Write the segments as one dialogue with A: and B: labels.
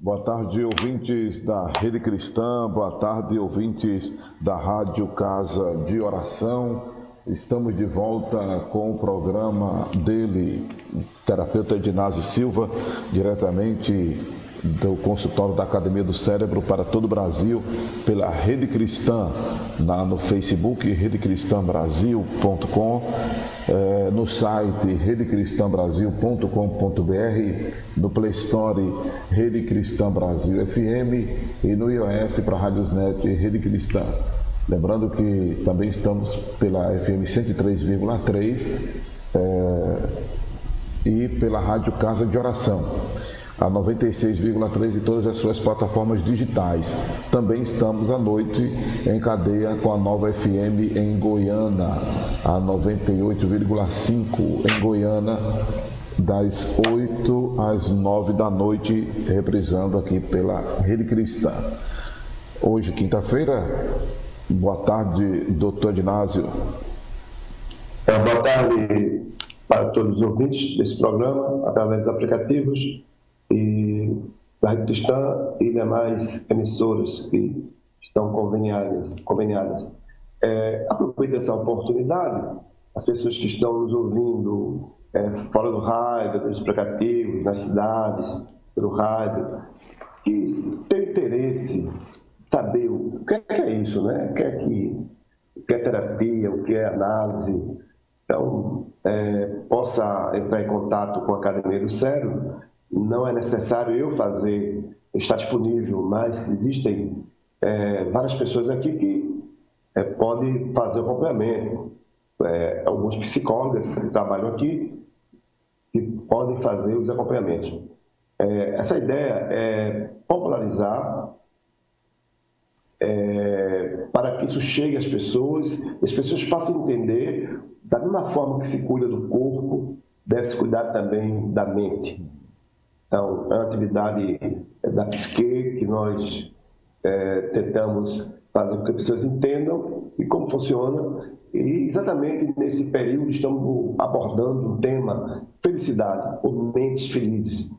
A: Boa tarde, ouvintes da Rede Cristã, boa tarde, ouvintes da Rádio Casa de Oração. Estamos de volta com o programa dele, terapeuta Edinásio Silva, diretamente do consultório da Academia do Cérebro para todo o Brasil, pela Rede Cristã, no Facebook, redecristãbrasil.com, no site redecristãbrasil.com.br, no Play Store Rede Cristã Brasil FM e no iOS para a Radiosnet Rede Cristã. Lembrando que também estamos pela FM 103,3 e pela Rádio Casa de Oração, a 96,3 em todas as suas plataformas digitais. Também estamos à noite em cadeia com a Nova FM em Goiânia, a 98,5 em Goiânia, das 8 às 9 da noite, reprisando aqui pela Rede Cristã. Hoje, quinta-feira. Boa tarde, doutor Edinásio.
B: Boa tarde para todos os ouvintes desse programa, através dos aplicativos e da Rede Cristã e demais emissoras que estão conveniadas. Aproveito essa oportunidade, as pessoas que estão nos ouvindo fora do rádio, dos aplicativos, nas cidades, pelo rádio, que têm interesse saber o que é isso, né? O que é terapia, o que é análise. Então, possa entrar em contato com a Academia do Cérebro. Não é necessário eu estar disponível, mas existem várias pessoas aqui que podem fazer o acompanhamento. Alguns psicólogos que trabalham aqui que podem fazer os acompanhamentos. Essa ideia é popularizar para que isso chegue às pessoas, as pessoas possam entender, da mesma forma que se cuida do corpo, deve se cuidar também da mente. Então, é uma atividade da psique que nós tentamos fazer com que as pessoas entendam e como funciona. E exatamente nesse período estamos abordando o tema felicidade, ou mentes felizes.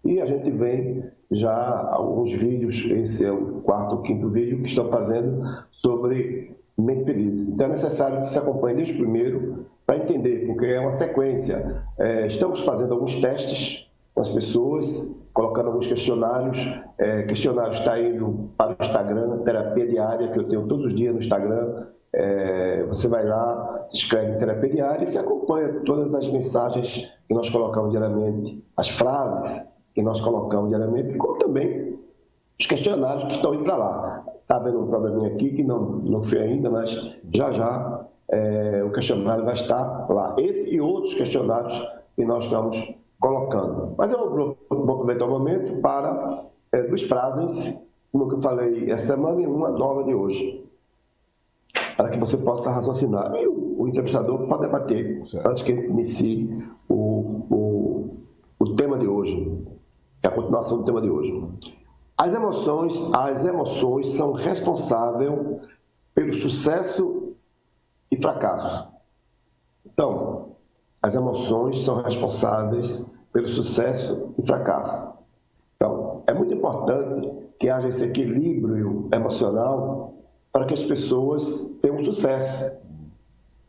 B: E a gente vem já alguns vídeos, esse é o quarto ou quinto vídeo que estão fazendo sobre mente feliz. Então é necessário que se acompanhe desde o primeiro para entender, porque é uma sequência. Estamos fazendo alguns testes com as pessoas, colocando alguns questionários. Questionário está indo para o Instagram, terapia diária, que eu tenho todos os dias no Instagram. Você vai lá, se inscreve em terapia diária e se acompanha todas as mensagens que nós colocamos diariamente, as frases que nós colocamos diariamente, como também os questionários que estão indo para lá. Está havendo um probleminha aqui que não foi ainda, mas já o questionário vai estar lá. Esse e outros questionários que nós estamos colocando. Mas eu vou aproveitar o momento para duas frases, como eu falei essa semana e uma nova de hoje, para que você possa raciocinar. E o entrevistador pode debater, certo, antes que inicie o tema de hoje. É a continuação do tema de hoje. As emoções são responsáveis pelo sucesso e fracasso. Então, as emoções são responsáveis pelo sucesso e fracasso. Então, é muito importante que haja esse equilíbrio emocional para que as pessoas tenham sucesso,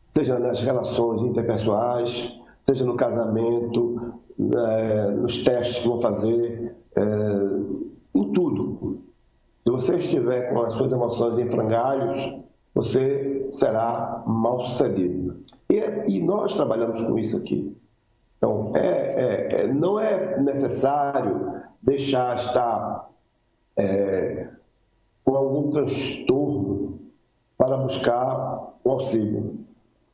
B: seja nas relações interpessoais, seja no casamento, nos testes que vão fazer, em tudo. Se você estiver com as suas emoções em frangalhos, você será mal sucedido. E nós trabalhamos com isso aqui. Então, não é necessário deixar estar com algum transtorno para buscar o auxílio.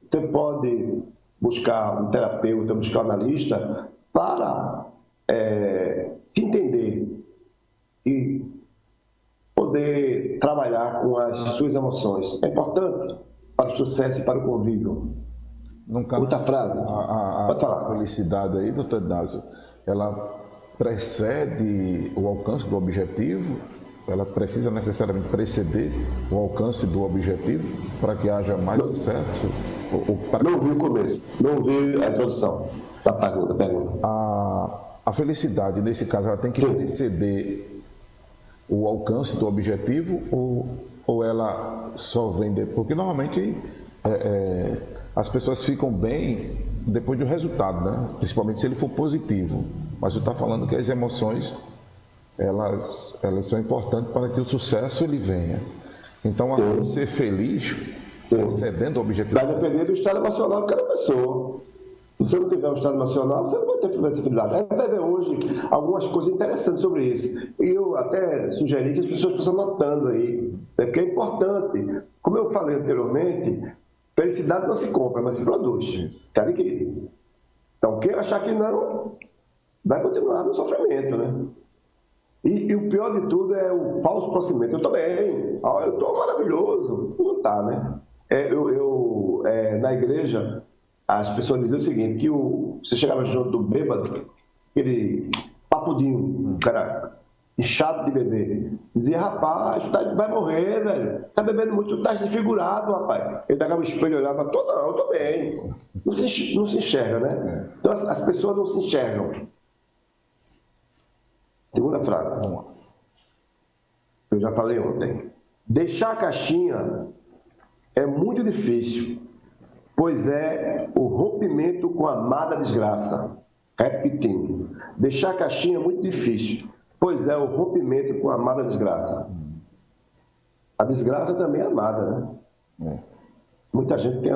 B: Você pode buscar um terapeuta, buscar um analista para se entender e poder trabalhar com as suas emoções. É importante para o sucesso e para o convívio. Outra frase.
A: A felicidade aí, doutor Edinásio, ela precede o alcance do objetivo? Ela precisa necessariamente preceder o alcance do objetivo para que haja mais sucesso?
B: Não ouvi o começo, não ouvi a introdução da pergunta.
A: A felicidade, nesse caso, ela tem que preceder o alcance do objetivo ou ela só vem depois? Porque normalmente as pessoas ficam bem depois do resultado, né? Principalmente se ele for positivo. Mas você está falando que as emoções elas são importantes para que o sucesso ele venha. Então, ser feliz, excedendo o objetivo.
B: Vai depender do estado emocional de cada pessoa. Se você não tiver um estado emocional, você não vai ter felicidade. A gente vai ver hoje algumas coisas interessantes sobre isso. E eu até sugeri que as pessoas fossem anotando aí, né? Porque é importante. Como eu falei anteriormente, felicidade não se compra, mas se produz. Sabe, querido? Então, quem achar que não, vai continuar no sofrimento, né? E o pior de tudo é o falso prosseguimento. Eu estou bem, eu estou maravilhoso. Não está, né? Na igreja, as pessoas diziam o seguinte, que você chegava junto do bêbado, aquele papudinho, cara inchado de beber, dizia, rapaz, vai morrer, velho. Tá bebendo muito, tá desfigurado, rapaz. Ele pegava o espelho e olhava, não, eu tô bem. Não se enxerga, né? Então as pessoas não se enxergam. Segunda frase. Vamos lá. Eu já falei ontem. Deixar a caixinha é muito difícil, pois é o rompimento com a amada desgraça. Repetindo. Deixar a caixinha é muito difícil, pois é o rompimento com a amada desgraça. A desgraça também é amada, né? Muita gente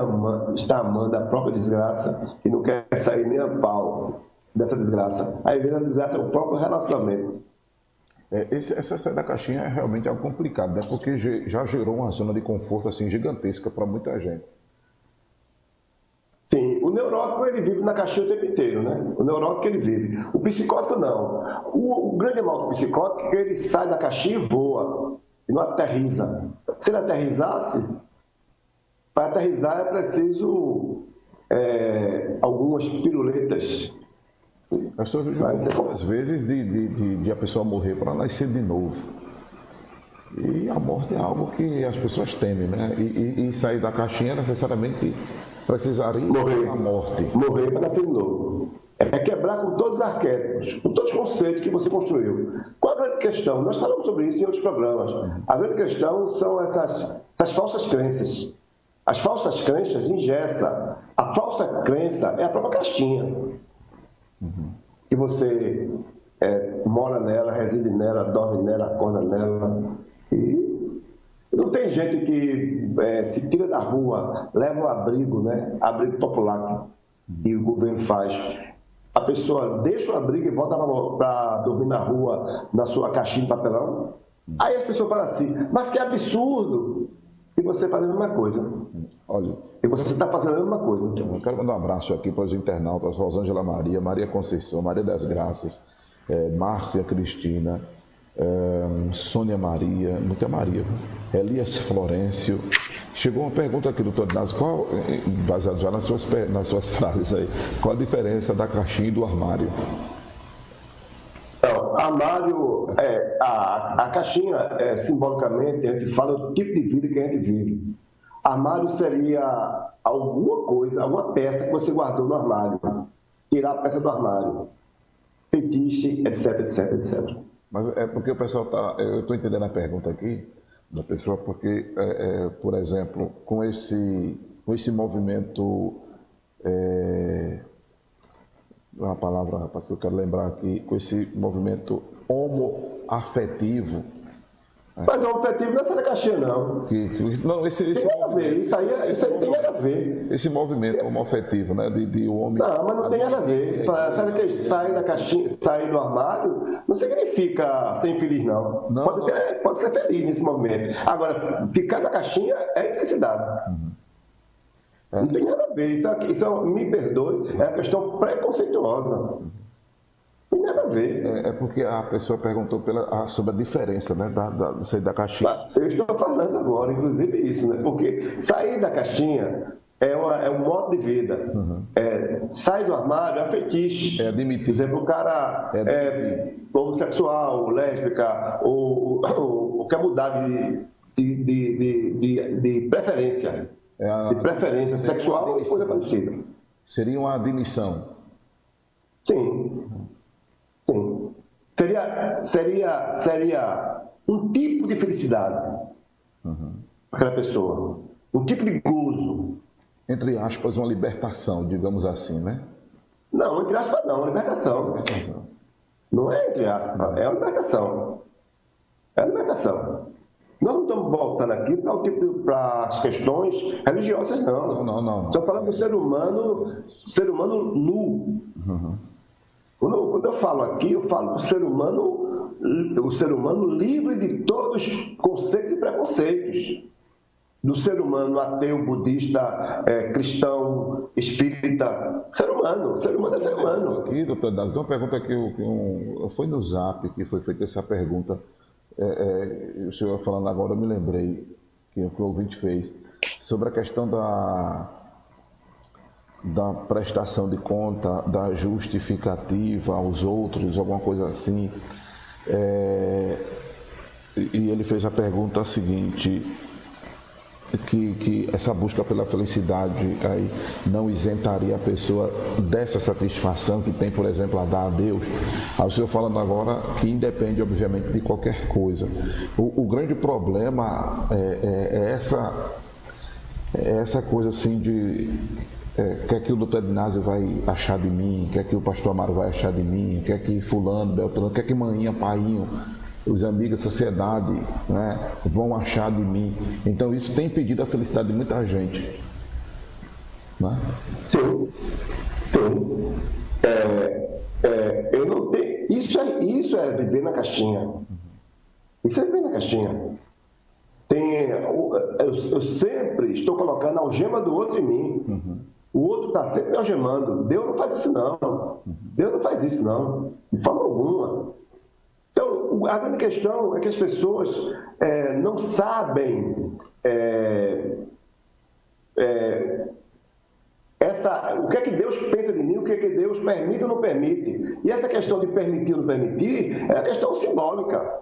B: está amando a própria desgraça e não quer sair nem a pau dessa desgraça. Aí vem a desgraça é o próprio relacionamento.
A: Essa saída da caixinha é realmente algo complicado, né? Porque já gerou uma zona de conforto assim, gigantesca para muita gente.
B: Sim, o neurótico ele vive na caixinha o tempo inteiro, né? O neurótico ele vive. O psicótico não. O grande mal do psicótico é que ele sai da caixinha e voa, e não aterriza. Se ele aterrizasse, para aterrizar é preciso algumas piruletas.
A: Eu só vejo muitas vezes de a pessoa morrer para nascer de novo. E a morte é algo que as pessoas temem, né? E sair da caixinha necessariamente precisaria da morte.
B: Morrer para nascer de novo. É quebrar com todos os arquétipos, com todos os conceitos que você construiu. Qual a grande questão? Nós falamos sobre isso em outros programas. A grande questão são essas falsas crenças. As falsas crenças engessam. A falsa crença é a própria caixinha. Que você mora nela, reside nela, dorme nela, acorda nela. E não tem gente que se tira da rua, leva um abrigo, né? Abrigo popular que o governo faz. A pessoa deixa o abrigo e volta para dormir na rua, na sua caixinha de papelão. Aí as pessoas falam assim, mas que absurdo! E você faz a mesma coisa.
A: Olha,
B: e você está fazendo a mesma coisa.
A: Eu quero mandar um abraço aqui para os internautas, Rosângela Maria, Maria Conceição, Maria das Graças, Márcia Cristina, Sônia Maria, muita Maria, Elias Florencio. Chegou uma pergunta aqui, doutor Inácio, baseado já nas suas frases aí, qual a diferença da caixinha e do armário?
B: Armário, a caixinha, simbolicamente, a gente fala do tipo de vida que a gente vive. Armário seria alguma coisa, alguma peça que você guardou no armário. Tirar a peça do armário. Fetiche, etc, etc, etc.
A: Mas é porque o pessoal está... Eu estou entendendo a pergunta aqui da pessoa, porque, por exemplo, com esse movimento... uma palavra, rapaz, eu quero lembrar aqui, com esse movimento homoafetivo.
B: Mas homoafetivo não é essa da caixinha, não.
A: Não, esse
B: tem nada a ver, isso aí tem nada a ver.
A: Esse movimento homoafetivo, né, de homem...
B: Não, mas não tem nada a ver. Sair da caixinha, sair do armário, não significa ser infeliz, não. Pode ser feliz nesse movimento. Agora, ficar na caixinha é infelicidade. Não tem nada a ver, isso me perdoe, é uma questão preconceituosa. Não tem nada a ver.
A: É porque a pessoa perguntou sobre a diferença, né, de sair da caixinha.
B: Eu estou falando agora, inclusive, isso, né? Porque sair da caixinha é um modo de vida. Sair do armário é fetiche.
A: Admitir.
B: Por exemplo, o cara é homossexual, lésbica, ou quer mudar de preferência. De preferência sexual ou coisa parecida.
A: Seria uma admissão?
B: Sim. Seria um tipo de felicidade para aquela pessoa, um tipo de gozo.
A: Entre aspas, uma libertação, digamos assim, né?
B: Não, entre aspas não, uma libertação. Não é entre aspas, é uma libertação. É uma libertação. Nós não estamos voltando aqui para as questões religiosas, não.
A: Não.
B: Estamos falando do ser humano nu. Quando eu falo aqui, eu falo do ser humano livre de todos os conceitos e preconceitos. Do ser humano ateu, budista, cristão, espírita. Ser humano é ser humano.
A: Aqui, doutor Dácio, uma pergunta foi no Zap que foi feita essa pergunta. O senhor falando agora, eu me lembrei que o ouvinte fez sobre a questão da prestação de conta, da justificativa aos outros, alguma coisa assim. E ele fez a pergunta seguinte, que essa busca pela felicidade aí não isentaria a pessoa dessa satisfação que tem, por exemplo, a dar a Deus. Aí o senhor falando agora que independe, obviamente, de qualquer coisa. O grande problema é essa coisa assim de o que é que o doutor Ednásio vai achar de mim, o que é que o pastor Amaro vai achar de mim, o que é que fulano, Beltrano, o que é que manhinha, painho, os amigos, a sociedade, né, vão achar de mim. Então isso tem impedido a felicidade de muita gente, né?
B: Sim. Eu não tenho. Isso é viver na caixinha. Isso é viver na caixinha. Eu sempre estou colocando a algema do outro em mim. O outro está sempre me algemando. Deus não faz isso, não. Deus não faz isso, não. De forma alguma. Então, a grande questão é que as pessoas não sabem o que é que Deus pensa de mim, o que é que Deus permite ou não permite. E essa questão de permitir ou não permitir é a questão simbólica.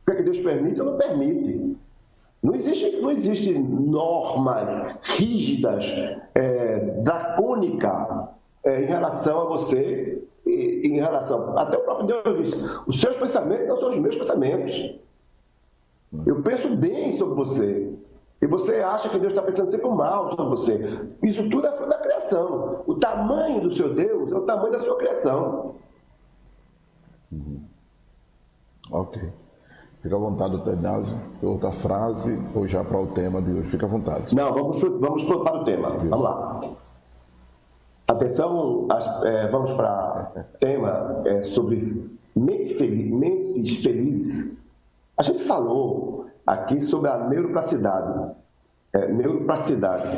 B: O que é que Deus permite ou não permite. Não existe normas rígidas, dracônicas, em relação a você, em relação... Até o próprio Deus disse, os seus pensamentos não são os meus pensamentos. Eu penso bem sobre você. E você acha que Deus está pensando sempre o mal sobre você. Isso tudo é fruto da criação. O tamanho do seu Deus é o tamanho da sua criação.
A: Ok. Fica à vontade, doutor Ednásio. Outra frase ou já para o tema de hoje? Fica à vontade.
B: Não, vamos para o tema. Vamos lá. Atenção, vamos para o tema sobre mentes felizes. A gente falou aqui sobre a neuroplasticidade.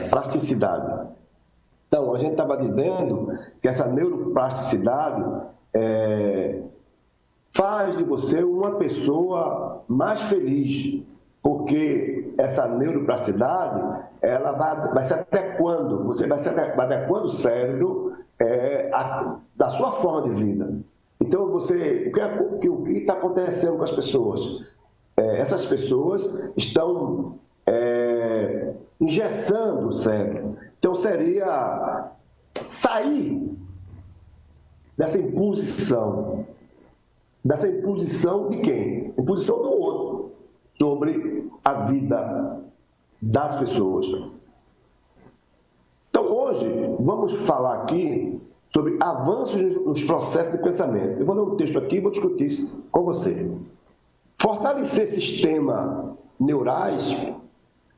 B: Plasticidade. Então, a gente estava dizendo que essa neuroplasticidade faz de você uma pessoa mais feliz, porque essa neuroplasticidade, ela vai se adequando, você vai se adequando o cérebro da sua forma de vida. Então, o que está acontecendo com as pessoas? Essas pessoas estão engessando o cérebro. Então, seria sair dessa imposição. Dessa imposição de quem? Imposição do outro sobre a vida das pessoas. Então, hoje, vamos falar aqui sobre avanços nos processos de pensamento. Eu vou dar um texto aqui e vou discutir isso com você. Fortalecer sistemas neurais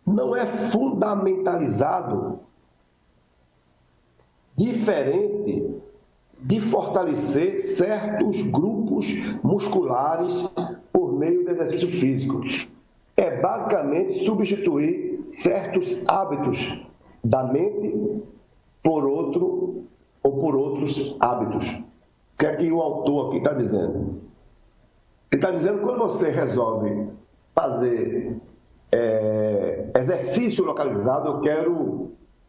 B: não é fundamentalizado diferente de fortalecer certos grupos musculares por meio do exercício físico. É basicamente substituir certos hábitos da mente por outros hábitos. O que é que o autor aqui está dizendo? Ele está dizendo que quando você resolve fazer exercício localizado,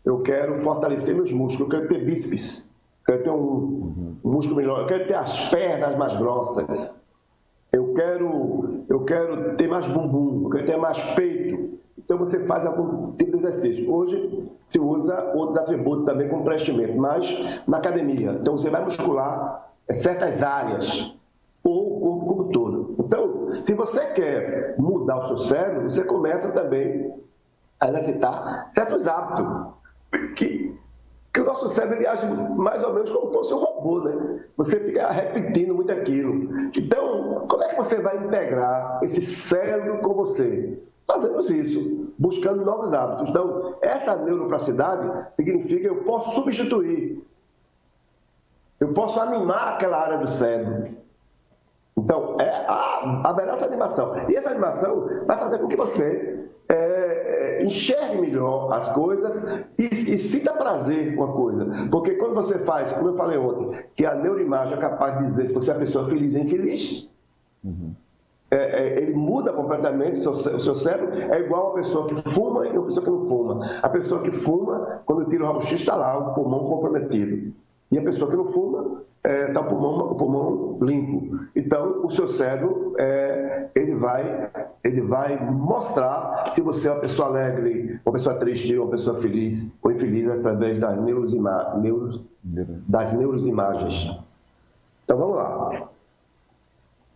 B: eu quero fortalecer meus músculos, eu quero ter bíceps, eu quero ter um músculo melhor, eu quero ter as pernas mais grossas, eu quero ter mais bumbum, eu quero ter mais peito. Então você faz algum tipo de exercício. Hoje se usa outros atributos também como preenchimento, mas na academia. Então você vai muscular certas áreas ou o corpo como todo. Então, se você quer mudar o seu cérebro, você começa também a exercitar certos hábitos. Que o nosso cérebro ele age mais ou menos como se fosse um robô, né? Você fica repetindo muito aquilo. Então, como é que você vai integrar esse cérebro com você? Fazendo isso, buscando novos hábitos. Então, essa neuroplasticidade significa que eu posso substituir, eu posso animar aquela área do cérebro. Então, haverá essa animação. E essa animação vai fazer com que você enxergue melhor as coisas e sinta prazer com a coisa. Porque quando você faz, como eu falei ontem, que a neuroimagem é capaz de dizer se você é uma pessoa feliz ou infeliz, ele muda completamente o seu cérebro. É igual a uma pessoa que fuma e uma pessoa que não fuma. A pessoa que fuma, quando tira o raio-x, está lá o pulmão comprometido. E a pessoa que não fuma, está o pulmão limpo. Então, o seu cérebro, ele vai mostrar se você é uma pessoa alegre, uma pessoa triste, uma pessoa feliz ou infeliz através das neuroimagens. Então, vamos lá.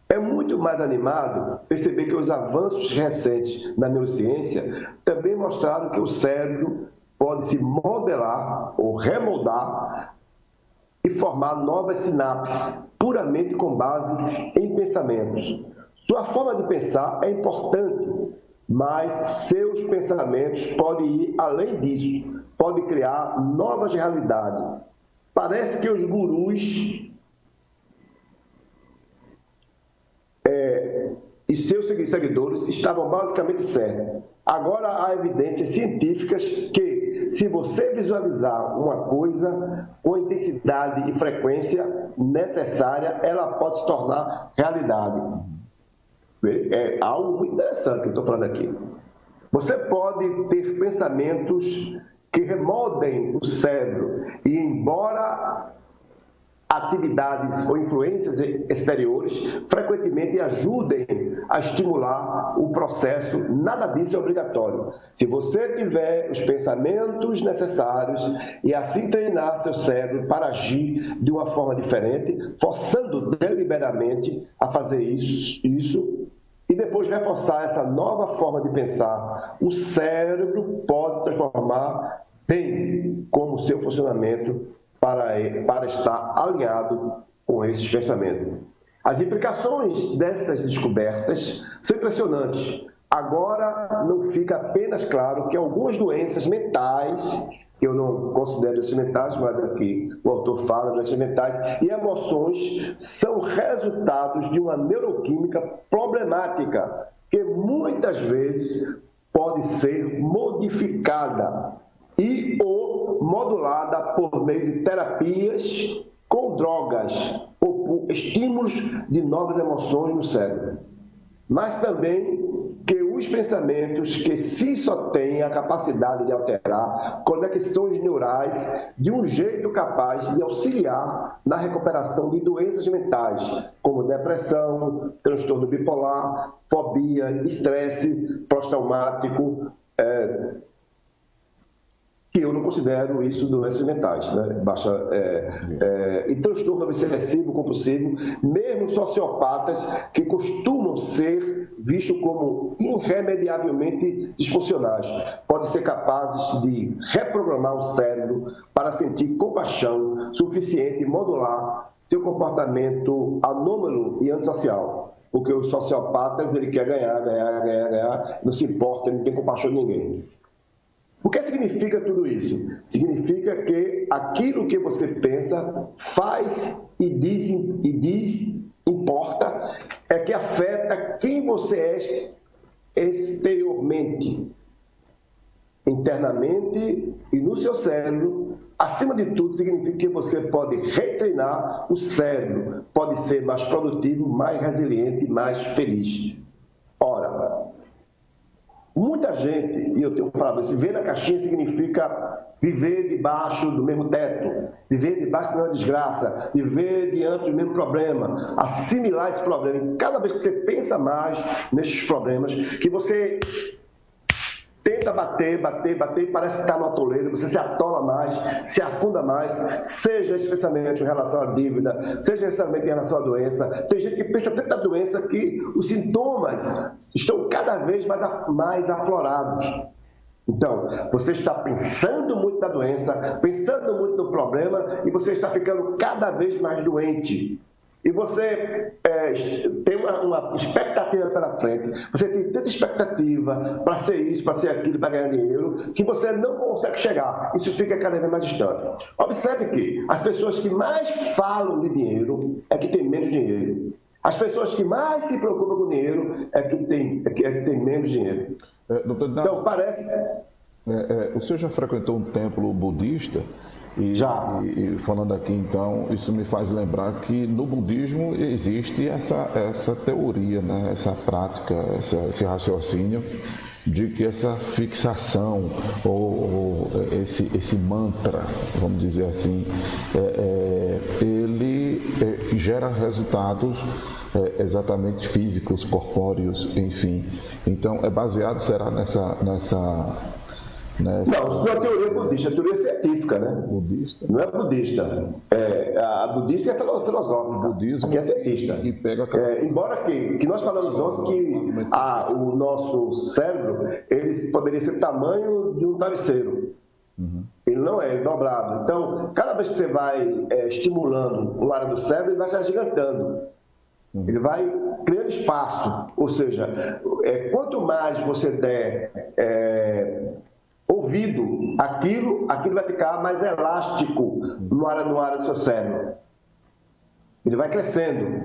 B: É muito mais animado perceber que os avanços recentes na neurociência também mostraram que o cérebro pode se modelar ou remoldar e formar novas sinapses, puramente com base em pensamentos. Sua forma de pensar é importante, mas seus pensamentos podem ir além disso, podem criar novas realidades. Parece que os gurus e seus seguidores estavam basicamente certos. Agora há evidências científicas que, se você visualizar uma coisa com intensidade e frequência necessária, ela pode se tornar realidade. É algo muito interessante que eu estou falando aqui. Você pode ter pensamentos que remoldem o cérebro e, embora atividades ou influências exteriores frequentemente ajudem a estimular o processo, nada disso é obrigatório. Se você tiver os pensamentos necessários e assim treinar seu cérebro para agir de uma forma diferente, forçando deliberadamente a fazer isso e depois reforçar essa nova forma de pensar, o cérebro pode se transformar bem como seu funcionamento para estar alinhado com esses pensamentos. As implicações dessas descobertas são impressionantes. Agora não fica apenas claro que algumas doenças mentais, eu não considero doenças mentais, mas aqui o autor fala de doenças mentais, e emoções são resultados de uma neuroquímica problemática, que muitas vezes pode ser modificada ou modulada por meio de terapias com drogas ou por estímulos de novas emoções no cérebro. Mas também que os pensamentos que se só têm a capacidade de alterar conexões neurais de um jeito capaz de auxiliar na recuperação de doenças mentais, como depressão, transtorno bipolar, fobia, estresse pós-traumático, que eu não considero isso doenças mentais, né? E transtorno obsessivo compulsivo, mesmo sociopatas que costumam ser vistos como irremediavelmente disfuncionais, podem ser capazes de reprogramar o cérebro para sentir compaixão suficiente e modular seu comportamento anômalo e antissocial. Porque os sociopatas, ele quer ganhar, não se importa, ele não tem compaixão de ninguém. O que significa tudo isso? Significa que aquilo que você pensa, faz e diz importa, é que afeta quem você é exteriormente, internamente e no seu cérebro. Acima de tudo, significa que você pode retreinar o cérebro, pode ser mais produtivo, mais resiliente, mais feliz. Ora, muita gente, e eu tenho falado isso, viver na caixinha significa viver debaixo do mesmo teto, viver debaixo da mesma desgraça, viver diante do mesmo problema, assimilar esse problema. E cada vez que você pensa mais nesses problemas, que você tenta bater, e parece que está no atoleiro, você se atola mais, se afunda mais, seja especialmente em relação à dívida, seja especialmente em relação à doença. Tem gente que pensa tanto na doença que os sintomas estão cada vez mais aflorados. Então, você está pensando muito na doença, pensando muito no problema, e você está ficando cada vez mais doente. E você tem uma expectativa pela frente, você tem tanta expectativa para ser isso, para ser aquilo, para ganhar dinheiro, que você não consegue chegar. Isso fica cada vez mais distante. Observe que as pessoas que mais falam de dinheiro é que têm menos dinheiro. As pessoas que mais se preocupam com dinheiro é que têm menos dinheiro.
A: Doutor Inácio,
B: então, parece...
A: o senhor já frequentou um templo budista?
B: Já.
A: E falando aqui, então, isso me faz lembrar que no budismo existe essa teoria, né? Essa prática, esse raciocínio de que essa fixação ou esse mantra, vamos dizer assim, ele gera resultados exatamente físicos, corpóreos, enfim. Então, é baseado, será, nessa
B: Não, isso não é teoria budista, é teoria científica, né?
A: Budista?
B: Não é budista. A budista é filosófica,
A: budismo
B: que é cientista.
A: E pega
B: embora que nós falamos ontem que o nosso cérebro ele poderia ser o tamanho de um travesseiro.
A: Uhum.
B: Ele não é, dobrado. Então, cada vez que você vai estimulando uma área do cérebro, ele vai se agigantando. Uhum. Ele vai criando espaço. Ou seja, quanto mais você der ouvido aquilo vai ficar mais elástico no área do seu cérebro. Ele vai crescendo.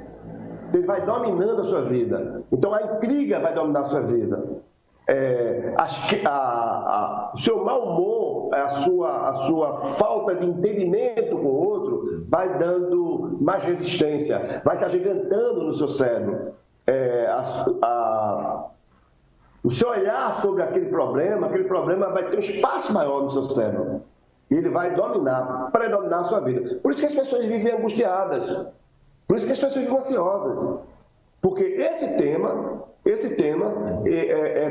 B: Ele vai dominando a sua vida. Então, a intriga vai dominar a sua vida. O seu mau humor, a sua falta de entendimento com o outro vai dando mais resistência, vai se agigantando no seu cérebro. O seu olhar sobre aquele problema vai ter um espaço maior no seu cérebro. E ele vai predominar a sua vida. Por isso que as pessoas vivem angustiadas. Por isso que as pessoas vivem ansiosas. Porque esse tema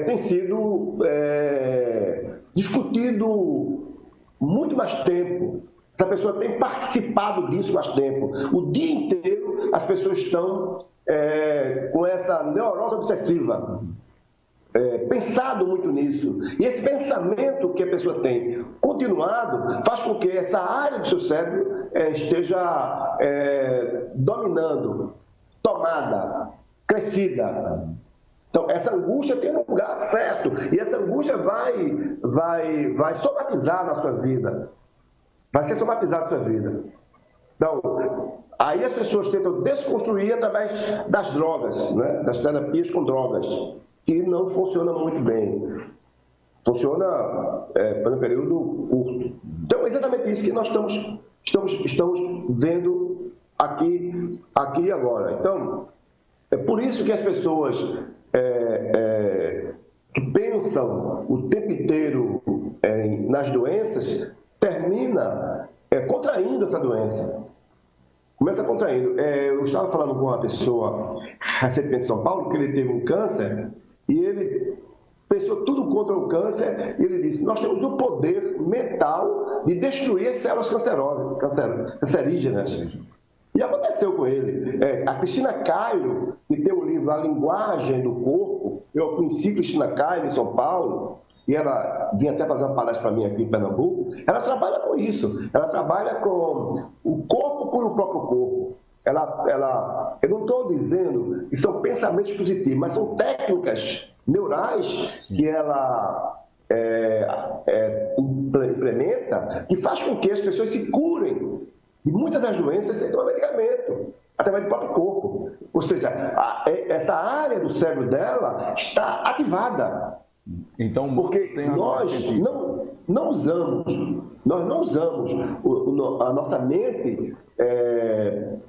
B: tem sido discutido muito mais tempo. Essa pessoa tem participado disso mais tempo. O dia inteiro as pessoas estão com essa neurose obsessiva. Pensado muito nisso. E esse pensamento que a pessoa tem continuado faz com que essa área do seu cérebro esteja dominando, tomada, crescida. Então, essa angústia tem um lugar certo. E essa angústia vai somatizar na sua vida. Vai ser somatizada na sua vida. Então, aí as pessoas tentam desconstruir através das drogas, né? Das terapias com drogas, que não funciona muito bem. Funciona por um período curto. Então, é exatamente isso que nós estamos vendo aqui e agora. Então, é por isso que as pessoas que pensam o tempo inteiro nas doenças, termina contraindo essa doença. Começa contraindo. Eu estava falando com uma pessoa recentemente em São Paulo, que ele teve um câncer, e ele pensou tudo contra o câncer, e ele disse: nós temos o poder mental de destruir as células cancerígenas. E aconteceu com ele. A Cristina Cairo, que tem o livro A Linguagem do Corpo, eu conheci Cristina Cairo em São Paulo, e ela vinha até fazer uma palestra para mim aqui em Pernambuco. Ela trabalha com isso, ela trabalha com o corpo por o próprio corpo. Eu não estou dizendo que são pensamentos positivos, mas são técnicas neurais que ela implementa, que faz com que as pessoas se curem de muitas das doenças sem tomar medicamento, através do próprio corpo. Ou seja, essa área do cérebro dela está ativada.
A: Então,
B: porque nós não usamos a nossa mente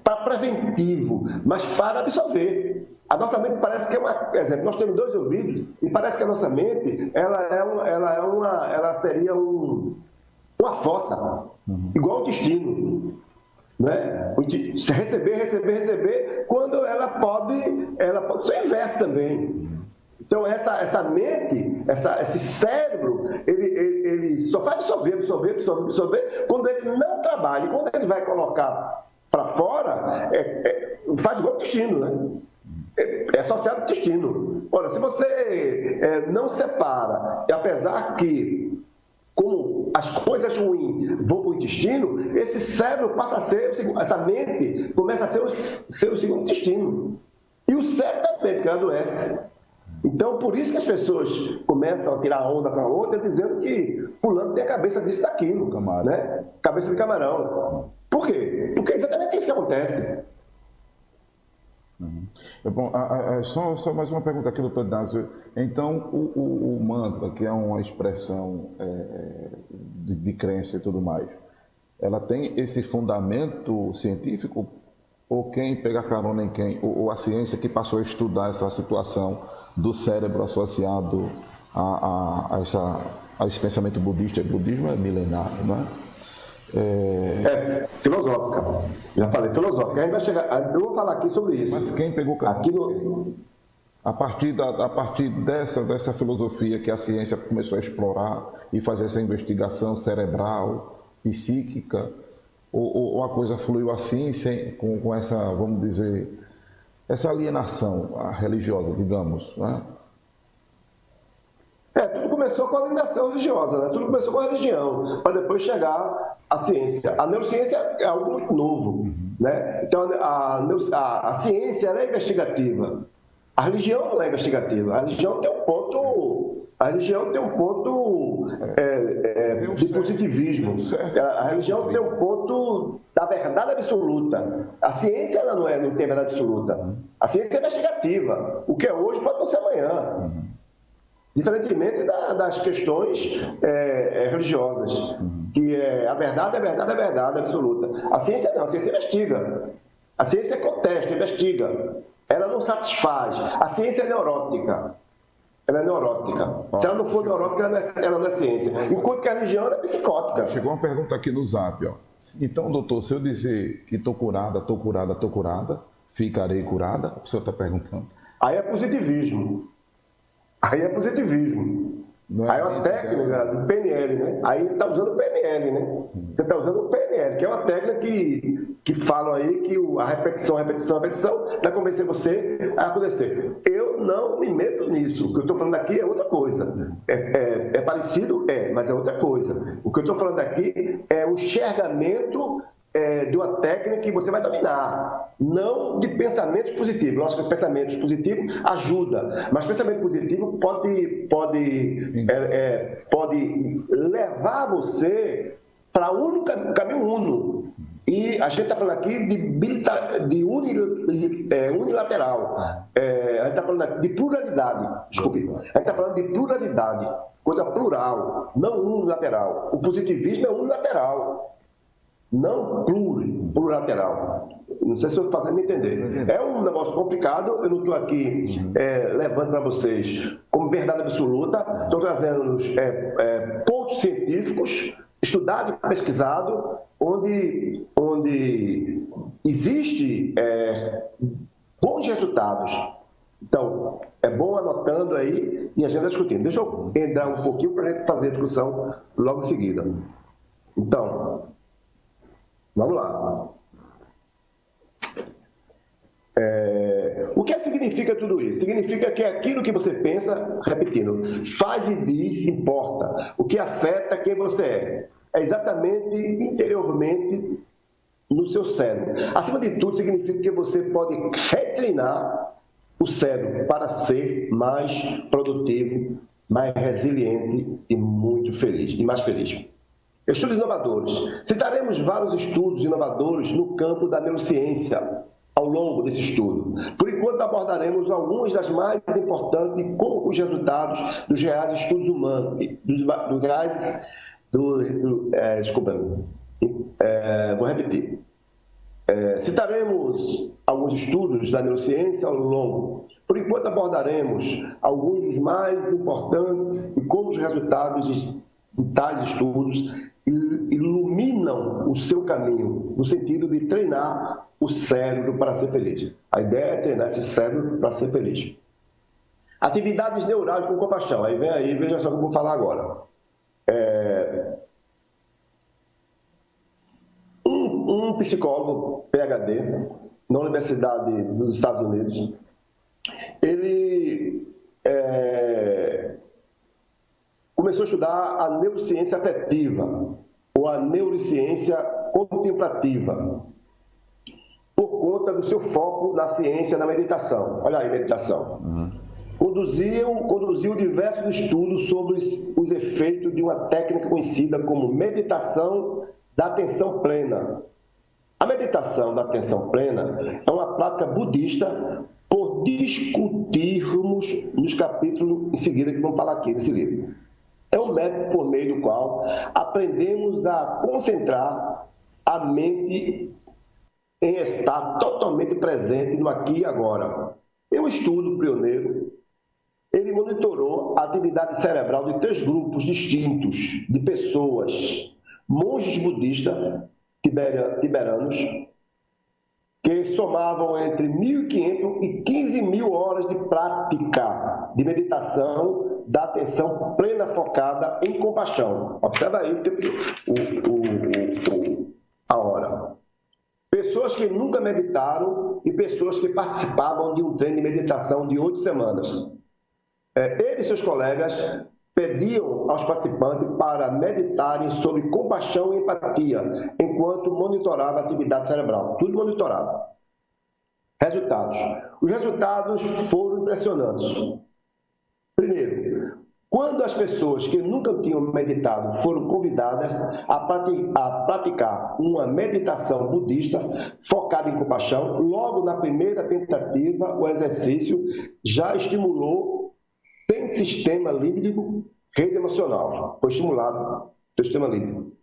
B: para preventivo, mas para absorver. A nossa mente parece que por exemplo, nós temos 2 ouvidos e parece que a nossa mente ela seria uma fossa, igual o intestino. Né? Receber, quando ela pode ser o inverso também. Então, essa mente, esse cérebro, ele só faz absorver quando ele não trabalha. E quando ele vai colocar para fora, faz igual o intestino, né? É associado ao intestino. Ora, se você não separa, e apesar que, como as coisas ruins vão para o intestino, esse cérebro passa a ser, essa mente começa a ser o segundo intestino. E o cérebro também, porque ela adoece. Então, por isso que as pessoas começam a tirar onda com a outra, dizendo que fulano tem a cabeça disso, daquilo, né? Cabeça de camarão. Por quê? Porque é exatamente isso que acontece.
A: Bom, só mais uma pergunta aqui, doutor Inácio. Então, o mantra, que é uma expressão de crença e tudo mais, ela tem esse fundamento científico? Ou quem pega carona em quem? Ou a ciência que passou a estudar essa situação do cérebro associado a esse pensamento budista? O budismo é milenário, não é?
B: Filosófica. Já falei, filosófica. A gente vai chegar. Eu vou falar aqui sobre isso.
A: Mas quem pegou carona?
B: Aqui no...
A: A partir dessa filosofia que a ciência começou a explorar e fazer essa investigação cerebral, psíquica, ou a coisa fluiu assim, com essa, vamos dizer, essa alienação religiosa, digamos, né?
B: Tudo começou com a alienação religiosa, né? Tudo começou com a religião, para depois chegar à ciência. A neurociência é algo muito novo, né? Então, a ciência ela é investigativa. A religião não é investigativa. A religião tem um ponto de positivismo. A religião tem um ponto da verdade absoluta. A ciência ela não tem verdade absoluta. A ciência é investigativa. O que é hoje pode não ser amanhã. Diferentemente das questões religiosas, que a verdade absoluta. A ciência não, a ciência investiga. A ciência contesta, investiga. Ela não satisfaz. A ciência é neurótica. Ela é neurótica. Se ela não for neurótica, ela não é ciência. Enquanto que a religião é psicótica.
A: Chegou uma pergunta aqui no Zap, ó. Então, doutor, se eu dizer que estou curada, ficarei curada? O senhor está perguntando.
B: Aí é positivismo. Aí é uma técnica do PNL, né? Aí está usando o PNL, né? Você está usando o PNL, que é uma técnica que falam aí que a repetição vai convencer você a acontecer. Eu não me meto nisso. O que eu estou falando aqui é outra coisa. É parecido? Mas é outra coisa. O que eu estou falando aqui é o enxergamento de uma técnica que você vai dominar, não de pensamentos positivos. Lógico que pensamentos positivos ajuda, mas pensamento positivo pode levar você para um caminho uno. E a gente está falando aqui de unilateral. A gente está falando aqui de pluralidade. Desculpe. A gente está falando de pluralidade, coisa plural, não unilateral. O positivismo é unilateral, não plurilateral. Não sei se eu estou fazendo me entender. É um negócio complicado, eu não estou aqui levando para vocês como verdade absoluta, estou trazendo pontos científicos, estudado e pesquisado, onde existe bons resultados. Então, é bom anotando aí e a gente vai discutindo. Deixa eu entrar um pouquinho para a gente fazer a discussão logo em seguida. Então, vamos lá. O que significa tudo isso? Significa que aquilo que você pensa, repetindo, faz e diz, importa. O que afeta quem você é. É exatamente interiormente no seu cérebro. Acima de tudo, significa que você pode retreinar o cérebro para ser mais produtivo, mais resiliente e muito feliz, e mais feliz. Estudos inovadores. Citaremos vários estudos inovadores no campo da neurociência ao longo desse estudo. Por enquanto, abordaremos algumas das mais importantes com os resultados dos reais estudos humanos, vou repetir. Citaremos alguns estudos da neurociência ao longo. Por enquanto, abordaremos alguns dos mais importantes e como os resultados de tais estudos iluminam o seu caminho, no sentido de treinar o cérebro para ser feliz. A ideia é treinar esse cérebro para ser feliz. Atividades neurais com compaixão. Aí vem aí, veja só o que eu vou falar agora. Um psicólogo, PhD, na Universidade dos Estados Unidos, ele começou a estudar a neurociência afetiva, ou a neurociência contemplativa, por conta do seu foco na ciência da meditação. Olha aí, meditação. Conduziu diversos estudos sobre os efeitos de uma técnica conhecida como meditação da atenção plena. A meditação da atenção plena é uma prática budista por discutirmos nos capítulos em seguida que vamos falar aqui nesse livro. É um método por meio do qual aprendemos a concentrar a mente em estar totalmente presente no aqui e agora. Em um estudo pioneiro, ele monitorou a atividade cerebral de 3 grupos distintos de pessoas, monges budistas tibetanos, que somavam entre 1.500 e 15.000 horas de prática de meditação da atenção plena focada em compaixão. Observa aí a hora. Pessoas que nunca meditaram e pessoas que participavam de um treino de meditação de 8 semanas. Ele e seus colegas pediam aos participantes para meditarem sobre compaixão e empatia, enquanto monitorava a atividade cerebral. Tudo monitorado. Resultados. Os resultados foram impressionantes. Primeiro, quando as pessoas que nunca tinham meditado foram convidadas a praticar uma meditação budista focada em compaixão, logo na primeira tentativa, o exercício já estimulou sem sistema límbico, rede emocional. Foi estimulado pelo sistema límbico.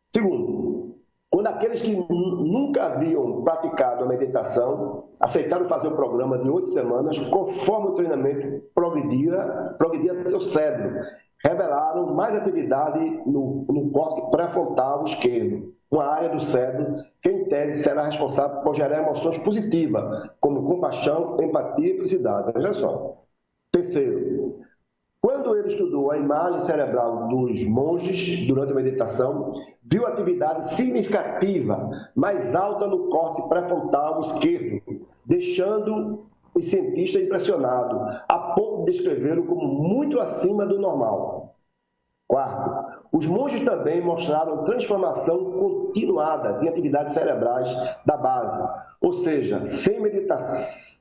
B: Segundo, quando aqueles que nunca haviam praticado a meditação aceitaram fazer o programa de 8 semanas, conforme o treinamento progredia seu cérebro, revelaram mais atividade no córtex pré-frontal esquerdo, uma área do cérebro que, em tese, será responsável por gerar emoções positivas, como compaixão, empatia e felicidade. Veja só. Terceiro, quando ele estudou a imagem cerebral dos monges durante a meditação, viu atividade significativa mais alta no córtex pré-frontal esquerdo, deixando os cientistas impressionados, a ponto de descrevê-lo como muito acima do normal. Quarto, os monges também mostraram transformação continuadas em atividades cerebrais da base, ou seja, sem meditação,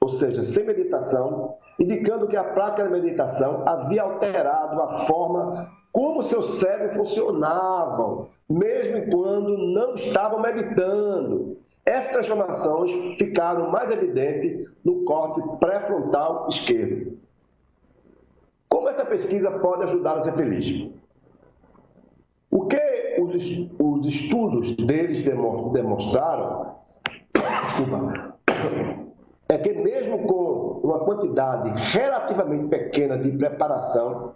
B: indicando que a prática da meditação havia alterado a forma como seus cérebros funcionavam, mesmo quando não estavam meditando. Essas transformações ficaram mais evidentes no córtex pré-frontal esquerdo. Como essa pesquisa pode ajudar a ser feliz? O que os estudos deles demonstraram é que mesmo com uma quantidade relativamente pequena de preparação,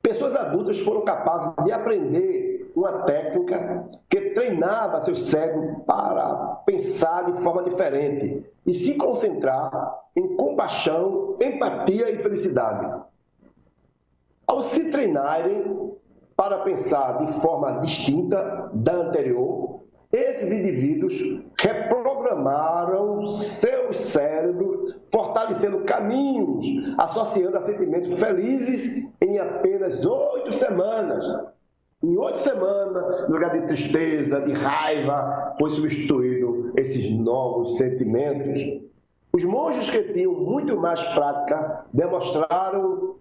B: pessoas adultas foram capazes de aprender uma técnica que treinava seus cérebros para pensar de forma diferente e se concentrar em compaixão, empatia e felicidade. Ao se treinarem para pensar de forma distinta da anterior, esses indivíduos reprogramaram seus cérebros, fortalecendo caminhos, associando a sentimentos felizes em apenas 8 semanas. Em 8 semanas, no lugar de tristeza, de raiva, foi substituído esses novos sentimentos. Os monges que tinham muito mais prática demonstraram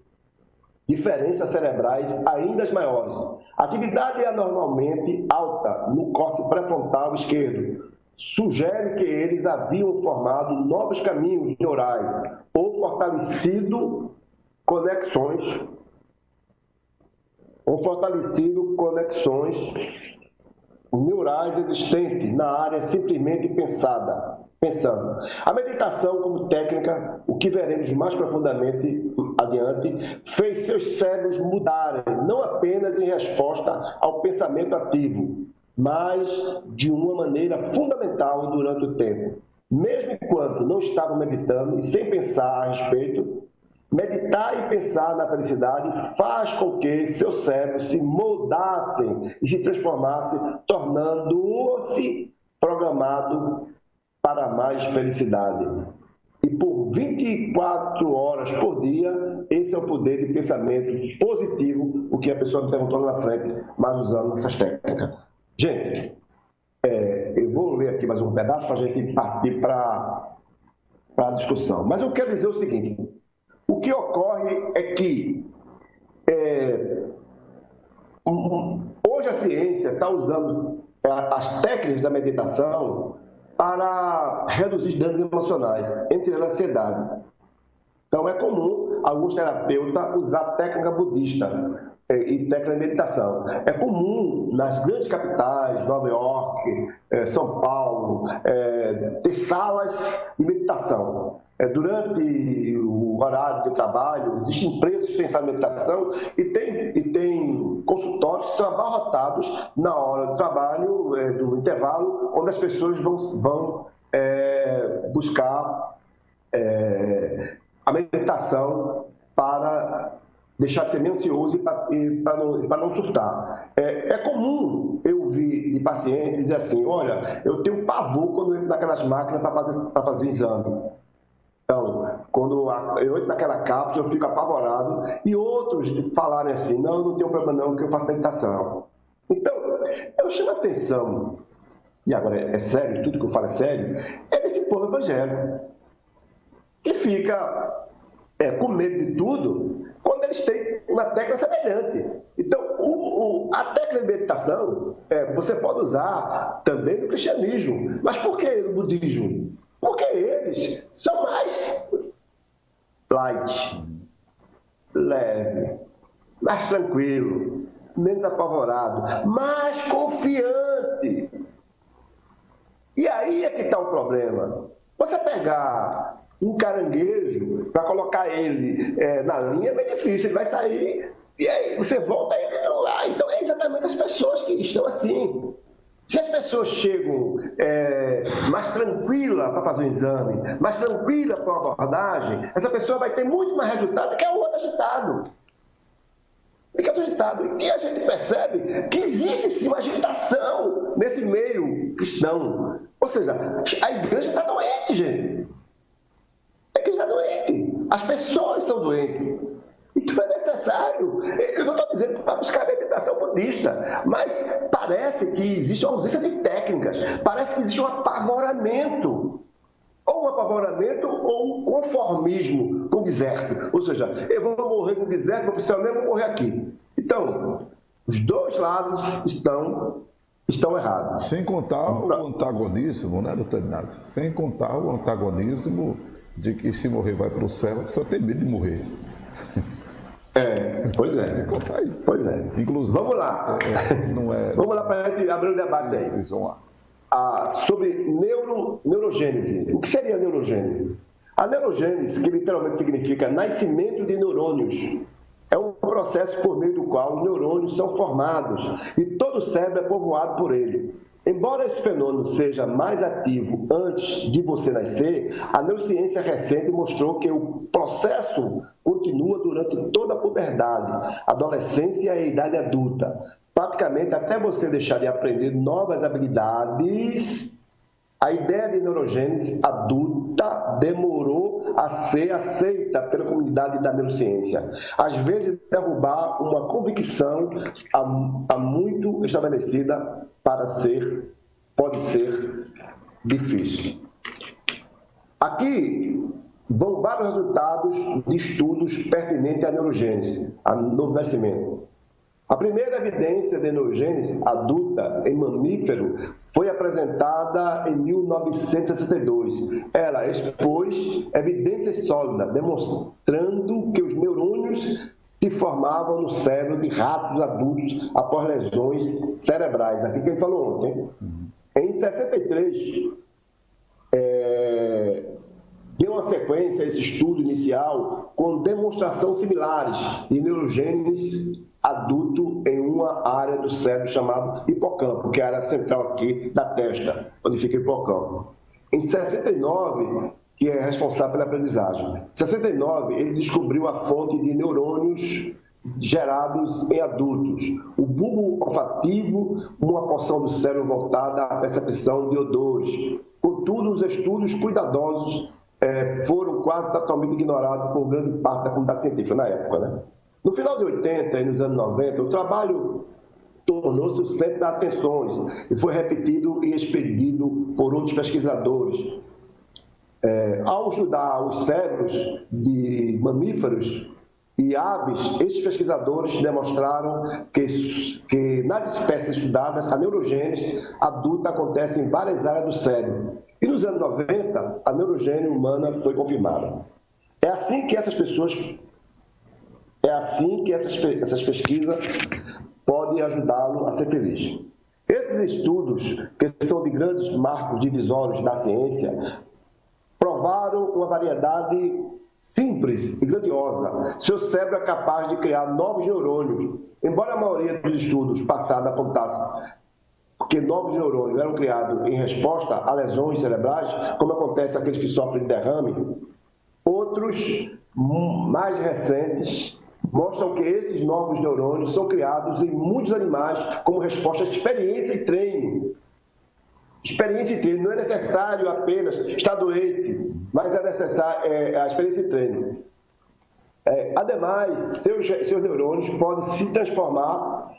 B: diferenças cerebrais ainda maiores. Atividade anormalmente alta no córtex pré-frontal esquerdo sugere que eles haviam formado novos caminhos neurais ou fortalecido conexões neurais existentes na área simplesmente pensando. A meditação como técnica, o que veremos mais profundamente adiante, fez seus cérebros mudarem, não apenas em resposta ao pensamento ativo, mas de uma maneira fundamental durante o tempo. mesmo enquanto não estavam meditando e sem pensar a respeito, meditar e pensar na felicidade faz com que seus cérebros se moldassem e se transformassem, tornando-se programado para mais felicidade. E por 24 horas por dia, esse é o poder de pensamento positivo, o que a pessoa me perguntou lá na frente, mas usando essas técnicas. Gente, eu vou ler aqui mais um pedaço para a gente partir para a discussão. Mas eu quero dizer o seguinte: o que ocorre é que hoje a ciência está usando as técnicas da meditação para reduzir danos emocionais, entre elas a ansiedade. Então é comum alguns terapeutas usar técnica budista e técnica de meditação. É comum nas grandes capitais, Nova York, São Paulo, ter salas de meditação. Durante o horário de trabalho, existem empresas que têm sala de meditação e tem consultórios que são abarrotados na hora do trabalho, do intervalo, onde as pessoas vão buscar a meditação para deixar de ser menos ansioso e para não surtar. É comum eu ouvir de pacientes dizer assim: olha, eu tenho pavor quando eu entro naquelas máquinas para fazer exame. Então, quando eu entro naquela cápsula, eu fico apavorado. E outros falarem assim: não, eu não tenho problema não, que eu faço meditação. Então, eu chamo a atenção, e agora é sério, tudo que eu falo é sério, é desse povo evangélico, que fica com medo de tudo, quando eles têm uma técnica semelhante. Então, a técnica de meditação, você pode usar também no cristianismo. Mas por que no budismo? Porque eles são mais light, leve, mais tranquilo, menos apavorado, mais confiante. E aí é que está o problema. Você pegar um caranguejo para colocar ele na linha é bem difícil, ele vai sair e aí você volta lá. Então é exatamente as pessoas que estão assim. Se as pessoas chegam mais tranquila para fazer um exame, mais tranquila para uma abordagem, essa pessoa vai ter muito mais resultado do que o outro agitado. E a gente percebe que existe sim uma agitação nesse meio cristão. Ou seja, a igreja está doente, gente. A igreja está doente. As pessoas estão doentes. Então é necessário. Eu não estou dizendo para buscar a meditação budista, mas parece que existe uma ausência de técnicas. Parece que existe um apavoramento. Ou um apavoramento ou um conformismo com o deserto. Ou seja, eu vou morrer no deserto, vou precisar mesmo morrer aqui. Então, os dois lados estão errados.
A: Sem contar o antagonismo, né, doutor Inácio? Sem contar o antagonismo de que se morrer vai para o céu, só tem medo de morrer.
B: Pois é.
A: Tem que contar isso.
B: Pois é.
A: Inclusive,
B: vamos lá. Vamos lá para a gente abrir o debate aí.
A: Vamos lá.
B: Sobre neurogênese. O que seria a neurogênese? A neurogênese, que literalmente significa nascimento de neurônios, é um processo por meio do qual os neurônios são formados e todo o cérebro é povoado por ele. Embora esse fenômeno seja mais ativo antes de você nascer, a neurociência recente mostrou que o processo continua durante toda a puberdade, adolescência e idade adulta. Praticamente até você deixar de aprender novas habilidades, a ideia de neurogênese adulta demorou a ser aceita pela comunidade da neurociência. Às vezes, derrubar uma convicção há muito estabelecida pode ser difícil. Aqui vão vários resultados de estudos pertinentes à neurogênese, ao novo nascimento. A primeira evidência de neurogênese adulta em mamífero foi apresentada em 1962. Ela expôs evidências sólidas, demonstrando que os neurônios se formavam no cérebro de ratos adultos após lesões cerebrais. Aqui quem falou ontem. Em 63, deu uma sequência a esse estudo inicial com demonstrações similares de neurogênese adulto em uma área do cérebro chamada hipocampo, que é a área central aqui da testa, onde fica o hipocampo. Em 69, que é responsável pela aprendizagem, em 69 ele descobriu a fonte de neurônios gerados em adultos. O bulbo olfativo, uma porção do cérebro voltada à percepção de odores. Contudo, os estudos cuidadosos foram quase totalmente ignorados por grande parte da comunidade científica na época, né? No final de 80 e nos anos 90, o trabalho tornou-se o centro das atenções e foi repetido e expedido por outros pesquisadores. Ao estudar os cérebros de mamíferos e aves, esses pesquisadores demonstraram que nas espécies estudadas, a neurogênese adulta acontece em várias áreas do cérebro. E nos anos 90, a neurogênese humana foi confirmada. É assim que essas pesquisas podem ajudá-lo a ser feliz. Esses estudos, que são de grandes marcos divisórios da ciência, provaram uma variedade simples e grandiosa. Seu cérebro é capaz de criar novos neurônios. Embora a maioria dos estudos passados apontasse que novos neurônios eram criados em resposta a lesões cerebrais, como acontece aqueles que sofrem de derrame, outros mais recentes mostram que esses novos neurônios são criados em muitos animais como resposta à experiência e treino. Experiência e treino, não é necessário apenas estar doente, mas é necessário a experiência e treino. Ademais, seus neurônios podem se transformar,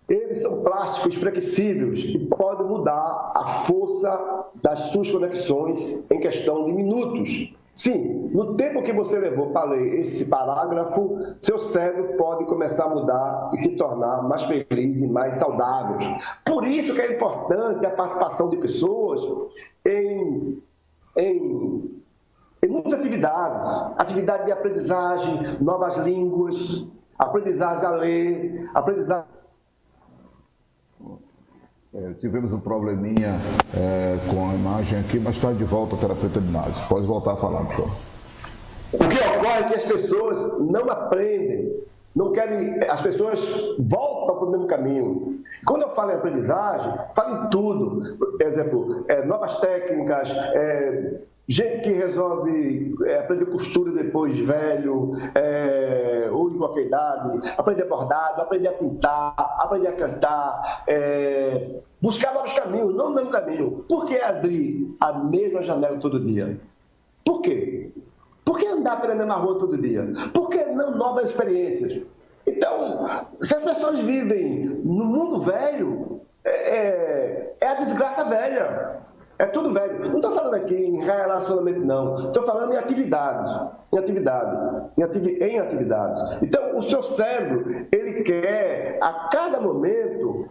B: eles são plásticos, flexíveis e podem mudar a força das suas conexões em questão de minutos. Sim, no tempo que você levou para ler esse parágrafo, seu cérebro pode começar a mudar e se tornar mais feliz e mais saudável. Por isso que é importante a participação de pessoas em muitas atividades de aprendizagem, novas línguas, aprendizagem a ler, aprendizagem...
A: Tivemos um probleminha com a imagem aqui, mas está de volta, terapeuta Dinácio. Pode voltar a falar, por favor.
B: O que ocorre é que as pessoas não aprendem, não querem, as pessoas voltam para o mesmo caminho. Quando eu falo em aprendizagem, falo em tudo. Por exemplo, novas técnicas, gente que resolve aprender costura depois de velho, ou de qualquer idade, aprender bordado, aprender a pintar, aprender a cantar, buscar novos caminhos, não o mesmo caminho. Por que abrir a mesma janela todo dia? Por quê? Por que andar pela mesma rua todo dia? Por que não novas experiências? Então, se as pessoas vivem no mundo velho, é a desgraça velha. É tudo velho. Não estou falando aqui em relacionamento, não. Estou falando em atividades. Em atividades. Então, o seu cérebro, ele quer, a cada momento,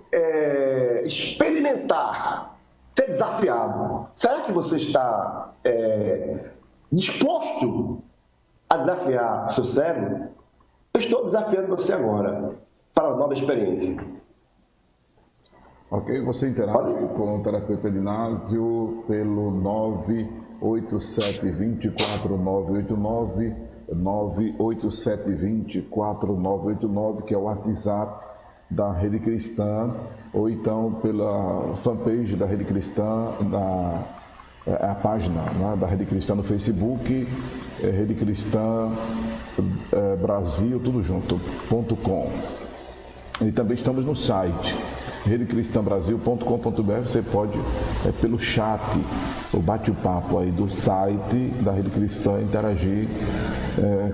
B: experimentar, ser desafiado. Será que você está disposto a desafiar o seu cérebro? Eu estou desafiando você agora para uma nova experiência.
A: Ok, você interage com o terapeuta Dinácio pelo 987-24-989, 987-24-989, que é o WhatsApp da Rede Cristã, ou então pela fanpage da Rede Cristã, a página, né, da Rede Cristã no Facebook, Rede Cristã Brasil, tudo junto.com. E também estamos no site redecristãbrasil.com.br. Você pode, pelo chat, o bate-papo aí do site da Rede Cristã, interagir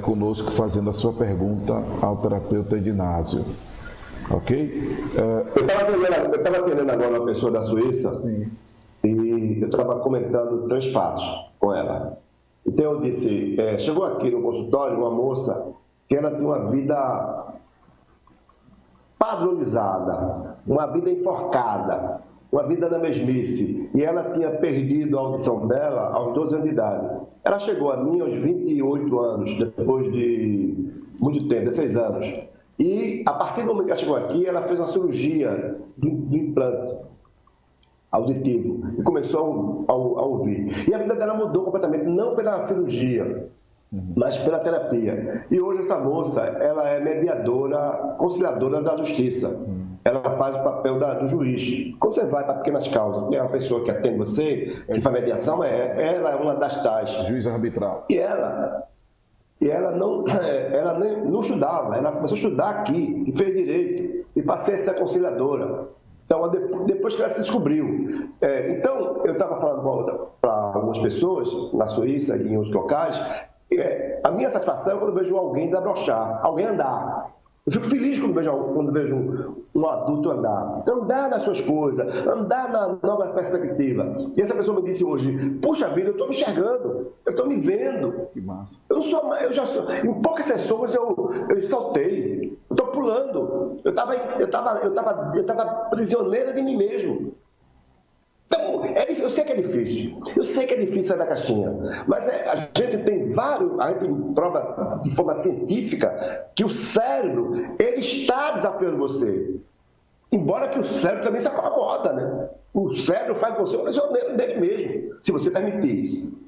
A: conosco, fazendo a sua pergunta ao terapeuta Dinácio. Ok?
B: Eu estava atendendo agora uma pessoa da Suíça.
A: Sim.
B: E eu estava comentando 3 fatos com ela. Então eu disse, chegou aqui no consultório uma moça que ela tinha uma vida padronizada, uma vida enforcada, uma vida na mesmice, e ela tinha perdido a audição dela aos 12 anos de idade. Ela chegou a mim aos 28 anos, depois de muito tempo, 16 anos. E a partir do momento que ela chegou aqui, ela fez uma cirurgia de implante auditivo e começou a ouvir. E a vida dela mudou completamente, não pela cirurgia, mas pela terapia. E hoje essa moça, ela é mediadora, conciliadora da justiça. Ela faz o papel do juiz. Quando você vai para pequenas causas, é uma pessoa que atende você, que faz mediação, ela é uma das tais.
A: Juiz arbitral.
B: E ela não estudava, ela começou a estudar aqui, e fez direito, e passei a ser conciliadora. Então, depois que ela se descobriu. Então, eu estava falando para algumas pessoas, na Suíça e em outros locais, a minha satisfação é quando vejo alguém desabrochar, alguém andar. Eu fico feliz quando vejo um adulto andar nas suas coisas, andar na nova perspectiva. E essa pessoa me disse hoje, puxa vida, eu estou me enxergando, eu estou me vendo.
A: Que massa.
B: Eu já sou, em poucas sessões eu saltei, eu estou pulando, eu estava prisioneira de mim mesmo. Então, eu sei que é difícil sair da caixinha, mas a gente tem a gente prova de forma científica que o cérebro, ele está desafiando você, embora que o cérebro também se acomoda, né? O cérebro faz você um prisioneiro dele mesmo, se você permitir isso.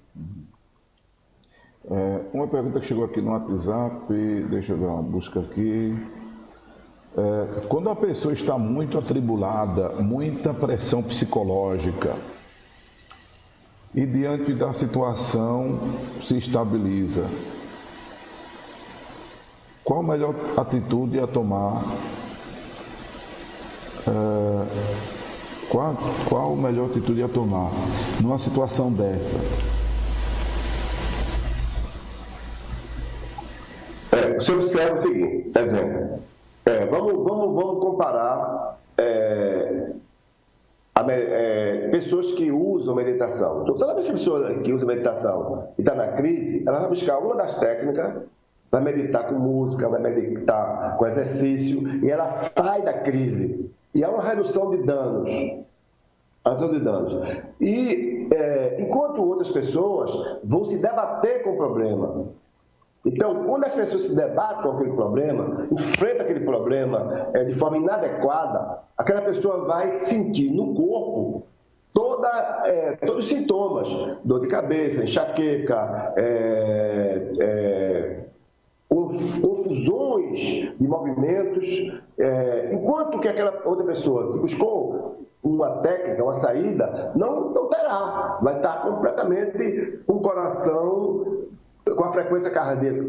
A: Uma pergunta que chegou aqui no WhatsApp, deixa eu ver uma busca aqui. Quando a pessoa está muito atribulada, muita pressão psicológica e diante da situação se estabiliza, qual a melhor atitude a tomar? Qual a melhor atitude a tomar numa situação dessa?
B: Você observa o seguinte, exemplo. Vamos comparar pessoas que usam meditação. Então, toda vez que a pessoa que usa meditação e está na crise, ela vai buscar uma das técnicas, vai meditar com música, vai meditar com exercício, e ela sai da crise. E há uma redução de danos. E enquanto outras pessoas vão se debater com o problema. Então, quando as pessoas se debatem com aquele problema, enfrentam aquele problema de forma inadequada, aquela pessoa vai sentir no corpo todos os sintomas, dor de cabeça, enxaqueca, confusões de movimentos, enquanto que aquela outra pessoa que buscou uma técnica, uma saída, não terá, vai estar completamente com o coração, com a frequência cardíaca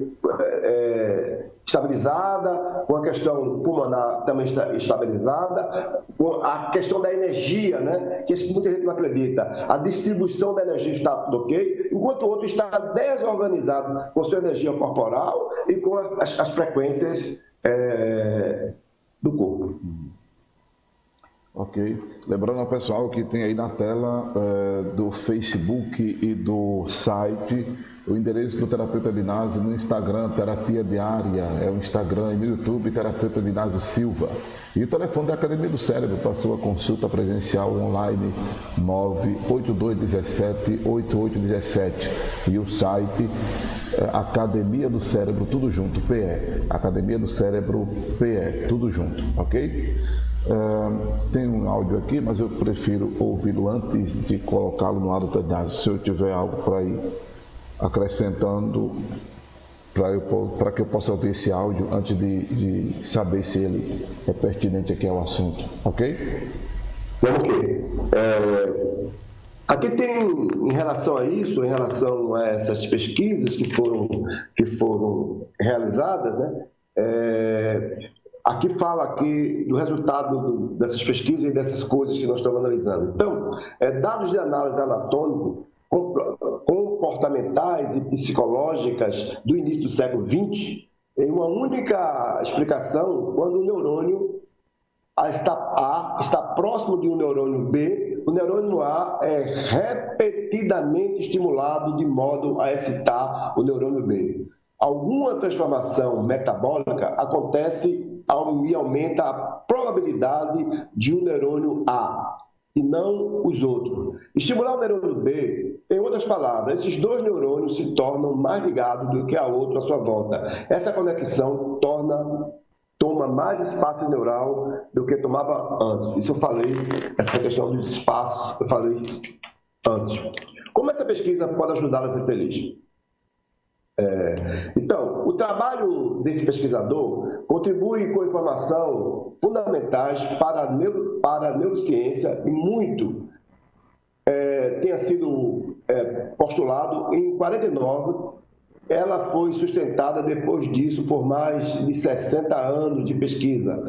B: estabilizada, com a questão pulmonar também estabilizada, com a questão da energia, né? Que muita gente não acredita. A distribuição da energia está tudo ok, enquanto o outro está desorganizado com sua energia corporal e com as frequências do corpo.
A: Ok. Lembrando ao pessoal que tem aí na tela do Facebook e do site o endereço do Terapeuta Dinásio no Instagram, Terapia Diária, o Instagram, e no YouTube, Terapeuta Dinásio Silva. E o telefone da Academia do Cérebro para sua consulta presencial online, 98217-8817. E o site, Academia do Cérebro, tudo junto, PE. Academia do Cérebro, PE, tudo junto, ok? Tem um áudio aqui, mas eu prefiro ouvi-lo antes de colocá-lo no ar do Dinásio, se eu tiver algo para ir acrescentando, para que eu possa ouvir esse áudio antes de saber se ele é pertinente aqui ao assunto, ok?
B: Ok. Aqui tem, em relação a isso, em relação a essas pesquisas que foram realizadas, né? Aqui fala do resultado dessas pesquisas e dessas coisas que nós estamos analisando. Então, dados de análise anatômico, comportamentais e psicológicas do início do século XX, em uma única explicação, quando o neurônio A está próximo de um neurônio B, o neurônio A é repetidamente estimulado de modo a excitar o neurônio B. Alguma transformação metabólica acontece e aumenta a probabilidade de um neurônio A e não os outros. Estimular o neurônio B, em outras palavras, esses dois neurônios se tornam mais ligados do que a outro à sua volta. Essa conexão toma mais espaço neural do que tomava antes. Isso eu falei, essa questão dos espaços, eu falei antes. Como essa pesquisa pode ajudá-la a ser feliz? Então, o trabalho desse pesquisador contribui com informações fundamentais para a neurociência e muito tenha sido postulado em 49. Ela foi sustentada depois disso por mais de 60 anos de pesquisa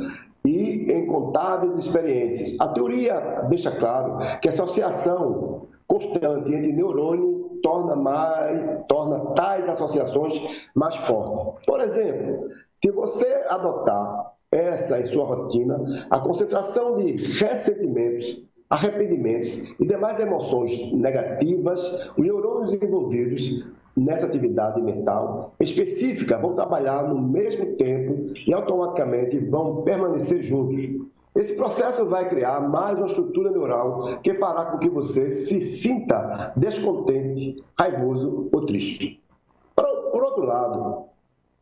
B: e incontáveis experiências. A teoria deixa claro que a associação constante entre neurônio torna tais associações mais fortes. Por exemplo, se você adotar essa em sua rotina, a concentração de ressentimentos, arrependimentos e demais emoções negativas, os neurônios envolvidos nessa atividade mental específica vão trabalhar no mesmo tempo e automaticamente vão permanecer juntos. Esse processo vai criar mais uma estrutura neural que fará com que você se sinta descontente, raivoso ou triste. Por outro lado,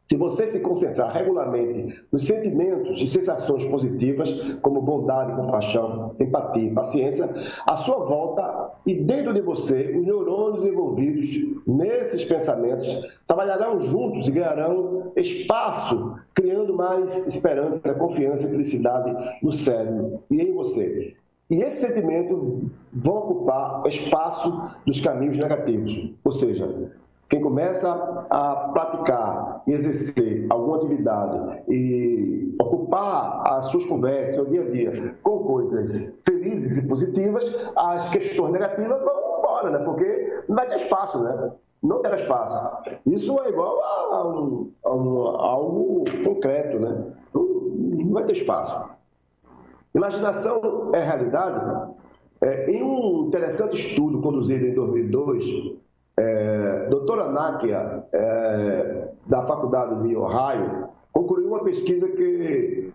B: se você se concentrar regularmente nos sentimentos e sensações positivas, como bondade, compaixão, empatia e paciência, à sua volta e dentro de você, os neurônios envolvidos nesses pensamentos trabalharão juntos e ganharão espaço, criando mais esperança, confiança e felicidade no cérebro e em você. E esses sentimentos vão ocupar espaço dos caminhos negativos, ou seja, quem começa a praticar e exercer alguma atividade e ocupar as suas conversas, o dia a dia, com coisas felizes e positivas, as questões negativas vão embora, né? Porque não vai ter espaço, né? Não terá espaço. Isso é igual a algo concreto, né? Não vai ter espaço. Imaginação é realidade? Em um interessante estudo conduzido em 2002, doutora Nakia, da Faculdade de Ohio, concluiu uma pesquisa que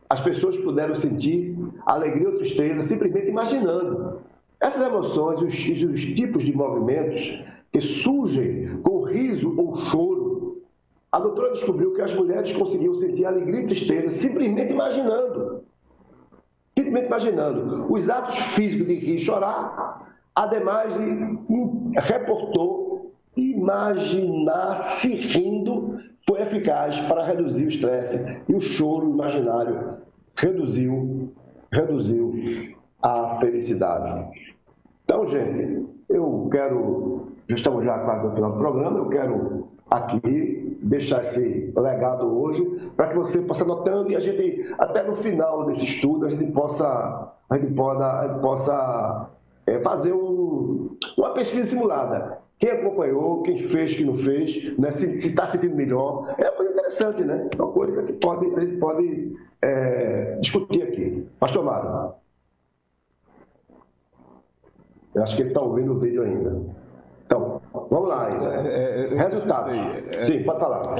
B: as pessoas puderam sentir alegria ou tristeza simplesmente imaginando. Essas emoções e os tipos de movimentos que surgem com riso ou choro, a doutora descobriu que as mulheres conseguiam sentir alegria e tristeza simplesmente imaginando. Simplesmente imaginando. Os atos físicos de rir e chorar, ademais de reportou, imaginar-se rindo foi eficaz para reduzir o estresse e o choro imaginário reduziu a felicidade. Então, gente, já estamos já quase no final do programa, eu quero aqui deixar esse legado hoje para que você possa anotando e a gente, até no final desse estudo, a gente possa fazer uma pesquisa simulada. Quem acompanhou, quem fez, quem não fez, né? Se está sentindo melhor. É uma coisa interessante, né? É uma coisa que a gente pode discutir aqui. Pastor Mário. Eu acho que ele está ouvindo o vídeo ainda. Então, vamos lá ainda. Resultados. Sim, pode falar.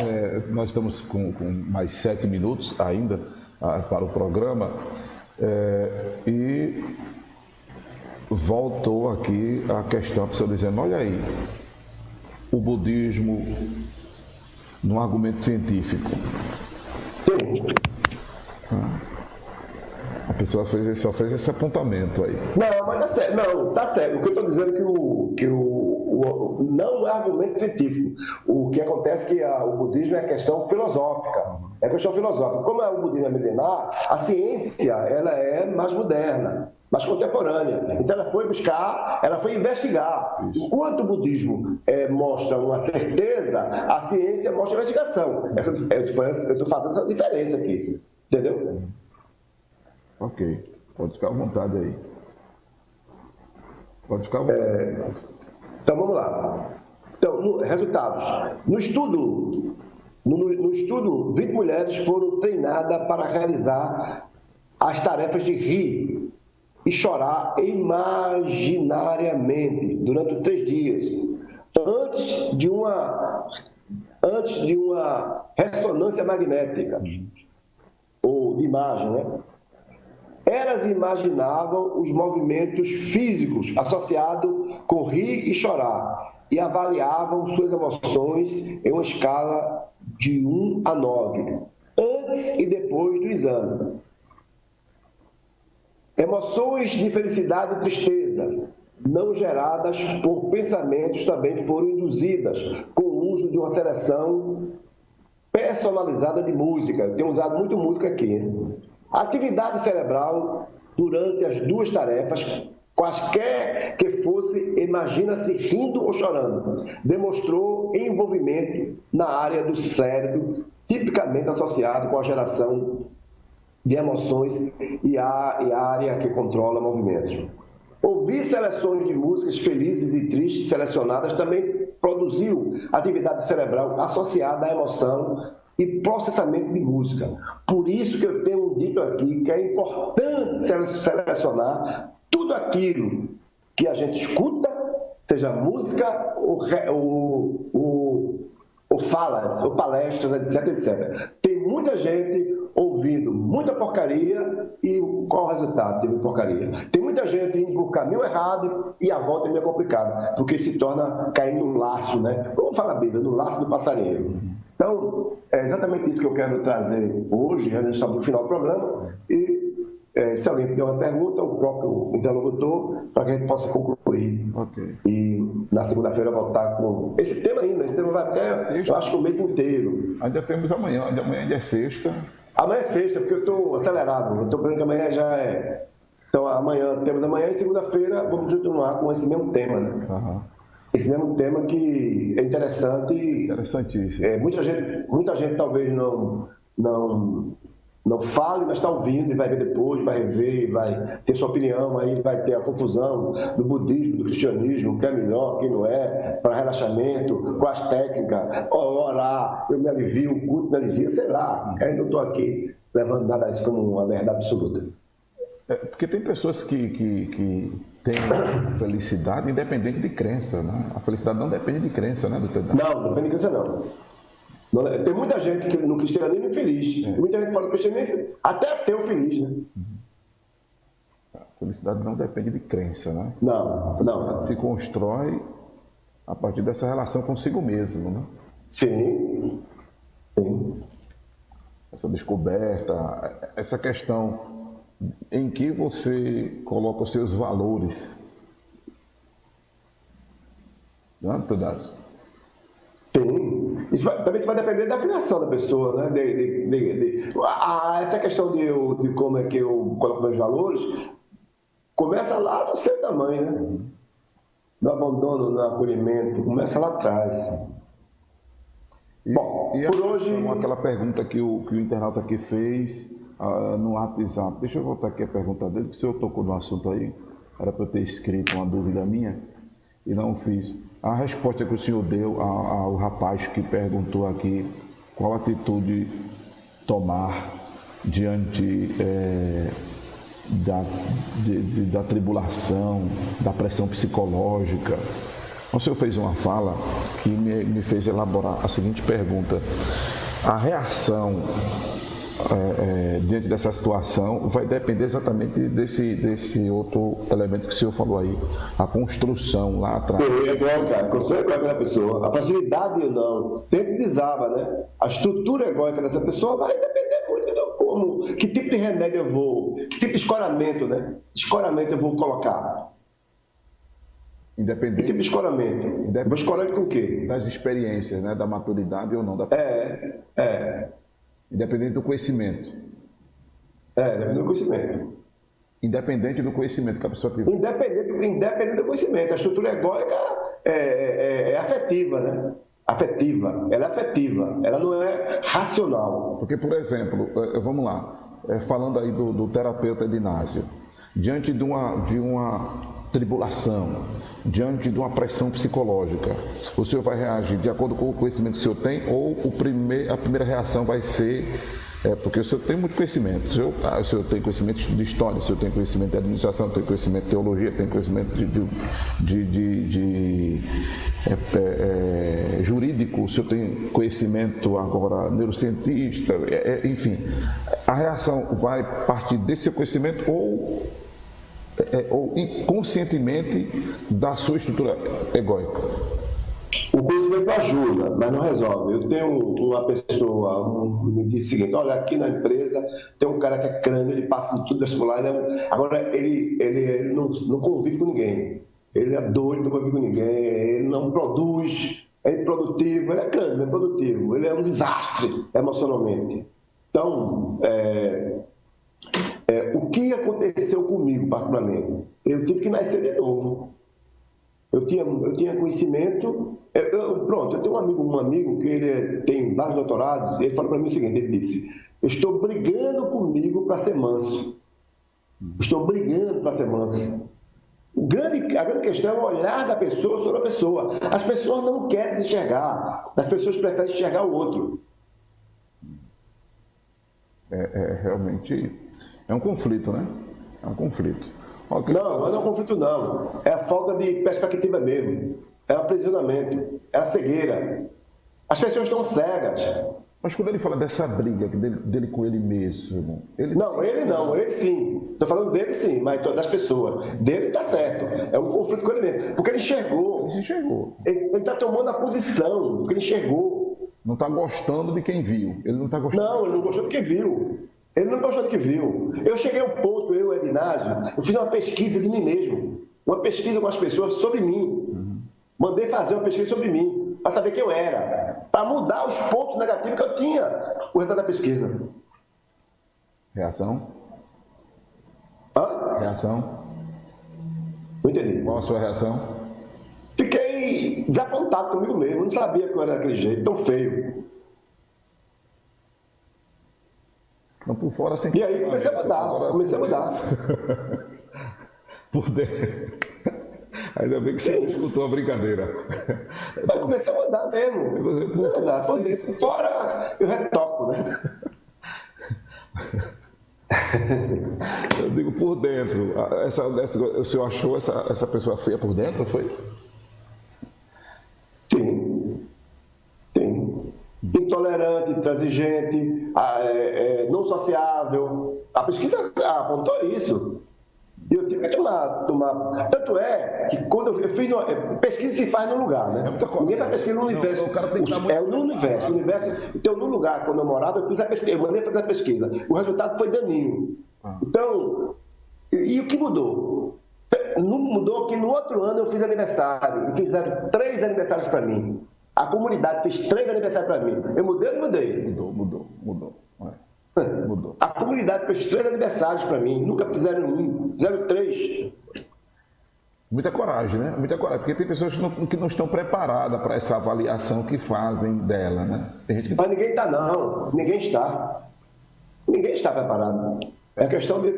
A: Nós estamos com mais 7 minutos ainda para o programa. E voltou aqui a questão, a pessoa dizendo, olha aí, o budismo num argumento científico.
B: Sim.
A: A pessoa só fez esse apontamento aí.
B: Não, mas tá certo. Não, tá certo. O que eu estou dizendo é que não é argumento científico. O que acontece é que o budismo é questão filosófica. É questão filosófica. Como o budismo é milenar, a ciência ela é mais moderna, mais contemporânea. Então ela foi investigar. Enquanto o budismo mostra uma certeza, a ciência mostra a investigação. Eu estou fazendo essa diferença aqui. Entendeu?
A: Ok. Pode ficar à vontade aí. Pode ficar à vontade.
B: Então vamos lá. Então, resultados. No estudo, 20 mulheres foram treinadas para realizar as tarefas de rir e chorar imaginariamente durante 3 dias, antes de uma ressonância magnética, ou de imagem, né? Elas imaginavam os movimentos físicos associados com rir e chorar e avaliavam suas emoções em uma escala de 1 a 9, antes e depois do exame. Emoções de felicidade e tristeza, não geradas por pensamentos, também foram induzidas com o uso de uma seleção personalizada de música. Eu tenho usado muito música aqui. A atividade cerebral, durante as duas tarefas, quaisquer que fosse, imagina-se rindo ou chorando, demonstrou envolvimento na área do cérebro, tipicamente associado com a geração de emoções e a área que controla movimentos. Ouvir seleções de músicas felizes e tristes selecionadas também produziu atividade cerebral associada à emoção e processamento de música. Por isso que eu tenho dito aqui que é importante selecionar tudo aquilo que a gente escuta, seja música ou falas, ou palestras, etc, etc. Tem muita gente ouvindo muita porcaria e qual o resultado de porcaria? Tem muita gente indo por caminho errado e a volta é meio complicada, porque se torna cair num laço, né? Vamos falar, Bíblia, no laço do passarinho. Então, é exatamente isso que eu quero trazer hoje, a gente está no final do programa, e se alguém tiver uma pergunta, o próprio interlocutor, para que a gente possa concluir.
A: Okay.
B: E na segunda-feira voltar com esse tema ainda. Esse tema vai até, sexta. Eu acho que o mês inteiro.
A: Ainda temos amanhã ainda é sexta.
B: Amanhã é sexta, porque eu estou acelerado. Eu estou pensando que amanhã já é. Então, temos amanhã e segunda-feira vamos continuar com esse mesmo tema, né?
A: Uhum.
B: Esse mesmo tema que é interessante.
A: Interessantíssimo.
B: Muita gente talvez não fale, mas está ouvindo e vai ver depois, vai rever, vai ter sua opinião, aí vai ter a confusão do budismo, do cristianismo, o que é melhor, o que não é, para relaxamento, quais técnicas, orar, eu me alivio, o culto me alivia, sei lá. Ainda não estou aqui levando nada isso como uma verdade absoluta.
A: Porque tem pessoas que têm felicidade independente de crença, né? A felicidade não depende de crença, né?
B: Não depende de crença, não. Tem muita gente que no cristianismo é infeliz. Muita gente fala do cristianismo, até ateu feliz, né?
A: A felicidade não depende de crença, né?
B: Não.
A: Se constrói a partir dessa relação consigo mesmo, né?
B: Sim.
A: Essa descoberta, essa questão em que você coloca os seus valores. Não é, Pedaço?
B: Sim. Também isso vai depender da criação da pessoa, né? Essa questão de como é que eu coloco meus valores começa lá no seu tamanho, né? No abandono, no acolhimento, começa lá atrás.
A: Bom, por hoje... Aquela pergunta que o internauta aqui fez no WhatsApp. Deixa eu voltar aqui a pergunta dele, porque o senhor tocou no assunto aí, era para eu ter escrito uma dúvida minha e não fiz. A resposta que o senhor deu ao rapaz que perguntou aqui qual atitude tomar diante da tribulação, da pressão psicológica. O senhor fez uma fala que me fez elaborar a seguinte pergunta: a reação diante dessa situação vai depender exatamente desse outro elemento que o senhor falou aí, a construção lá atrás.
B: Sim, é igual, cara. A construção egóica da pessoa, a facilidade ou não, sempre desaba, né? A estrutura egóica dessa pessoa vai depender muito de como, que tipo de remédio eu vou, que tipo de escoramento, né? Escoramento eu vou colocar.
A: Independente.
B: Que tipo de escoramento? Vou escorar com o quê?
A: Das experiências, né? Da maturidade ou não da pessoa. Independente do conhecimento.
B: Dependendo do conhecimento.
A: Independente do conhecimento que a pessoa tiver.
B: Independente do conhecimento. A estrutura egóica é afetiva, né? Afetiva. Ela é afetiva. Ela não é racional.
A: Porque, por exemplo, vamos lá, falando aí do terapeuta Edinásio, diante de uma tribulação, diante de uma pressão psicológica, o senhor vai reagir de acordo com o conhecimento que o senhor tem, ou a primeira reação vai ser, porque o senhor tem muito conhecimento, o senhor tem conhecimento de história, o senhor tem conhecimento de administração, tem conhecimento de teologia, tem conhecimento jurídico, o senhor tem conhecimento agora neurocientista, enfim, a reação vai partir desse seu conhecimento ou inconscientemente da sua estrutura egóica?
B: O conhecimento ajuda, mas não resolve. Eu tenho uma pessoa, me disse o seguinte: olha, aqui na empresa tem um cara que é crânio, ele passa de tudo vestibular, agora ele não convive com ninguém. Ele é doido, não convive com ninguém, ele não produz, é improdutivo, ele é cândido, é improdutivo, ele é um desastre emocionalmente. Então, o que aconteceu comigo, particularmente? Eu tive que nascer de novo. Eu tinha conhecimento. Eu tenho um amigo que ele tem vários doutorados, e ele falou para mim o seguinte: ele disse, eu estou brigando comigo para ser manso. Estou brigando para ser manso. A grande questão é o olhar da pessoa sobre a pessoa. As pessoas não querem se enxergar, as pessoas preferem enxergar o outro.
A: Realmente é um conflito, né? É um conflito.
B: Okay. Não é um conflito não. É a falta de perspectiva mesmo. É o aprisionamento, é a cegueira. As pessoas estão cegas.
A: Mas quando ele fala dessa briga dele com ele mesmo...
B: Ele sim. Estou falando dele sim, mas das pessoas. Dele está certo. É um conflito com ele mesmo. Porque ele enxergou.
A: Ele se enxergou.
B: Ele está tomando a posição, porque ele enxergou.
A: Não está gostando de quem viu. Ele não está gostando.
B: Não, ele não gostou de quem viu. Ele não gostou do que viu. Eu cheguei ao ponto, eu, Edinásio, eu fiz uma pesquisa de mim mesmo. Uma pesquisa com as pessoas sobre mim. Mandei fazer uma pesquisa sobre mim, para saber quem eu era. Para mudar os pontos negativos que eu tinha com o resultado da pesquisa.
A: Reação?
B: Hã?
A: Reação?
B: Não entendi.
A: Qual a sua reação?
B: Fiquei desapontado comigo mesmo. Não sabia que eu era daquele jeito, tão feio.
A: Não, por fora sem.
B: E aí comecei a mudar.
A: Por dentro. Ainda bem que você não escutou a brincadeira.
B: Mas comecei a mudar mesmo. Por dentro. Fora eu retoco, né?
A: Eu digo por dentro. O senhor achou essa pessoa feia por dentro, foi?
B: Sim. Intolerante, intransigente, não sociável. A pesquisa apontou isso. E eu tive que tomar. Tanto é que quando eu fiz. Pesquisa se faz no lugar, né? Ninguém faz pesquisa no universo. No universo. Então, no lugar, quando eu morava, eu fiz a pesquisa. Eu mandei fazer a pesquisa. O resultado foi daninho. Então, e o que mudou? Não mudou que no outro ano eu fiz aniversário. E fizeram 3 aniversários para mim. A comunidade fez 3 aniversários para mim. Eu mudei ou não mudei?
A: Mudou.
B: A comunidade fez 3 aniversários para mim. Nunca fizeram 1, fizeram 3.
A: Muita coragem, né? Muita coragem. Porque tem pessoas que não estão preparadas para essa avaliação que fazem dela, né? Tem gente que...
B: Mas ninguém está, não. Ninguém está. Ninguém está preparado. É questão de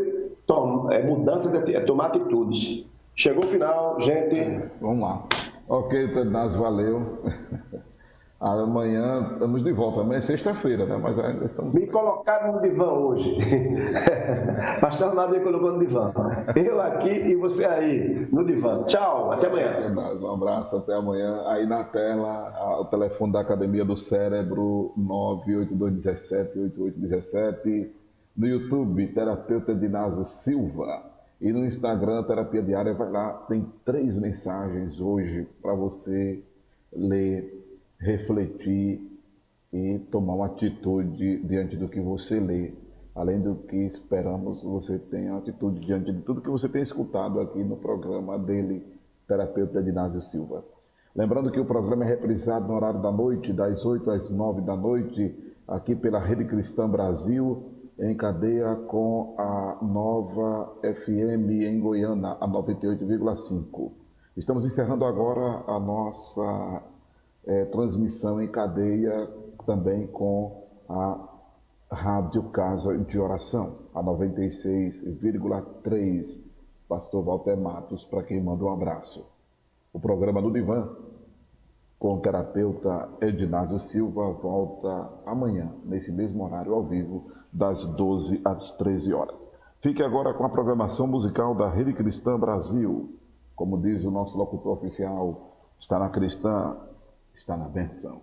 B: mudança, de tomar atitudes. Chegou o final, gente.
A: Vamos lá. Ok, Tedinásio, valeu. Amanhã estamos de volta. Amanhã é sexta-feira, né? Mas ainda estamos...
B: Me colocaram no divã hoje. Pastor lá me colocou no divã. Eu aqui e você aí, no divã. Tchau, até amanhã.
A: Um abraço, até amanhã. Aí na tela, o telefone da Academia do Cérebro, 98217-8817. No YouTube, Terapeuta Edinásio Silva. E no Instagram, Terapia Diária, vai lá. Tem 3 mensagens hoje para você ler, refletir e tomar uma atitude diante do que você lê. Além do que esperamos, você tenha uma atitude diante de tudo que você tem escutado aqui no programa dele, Terapeuta Edinásio Silva. Lembrando que o programa é reprisado no horário da noite, das 8 às 9 da noite, aqui pela Rede Cristã Brasil, em cadeia com a Nova FM em Goiânia, a 98,5. Estamos encerrando agora a nossa transmissão em cadeia também com a Rádio Casa de Oração, a 96,3. Pastor Walter Matos, para quem manda um abraço. O programa do Divã, com o terapeuta Edinásio Silva, volta amanhã, nesse mesmo horário, ao vivo, das 12 às 13 horas. Fique agora com a programação musical da Rede Cristã Brasil. Como diz o nosso locutor oficial, está na cristã, está na bênção.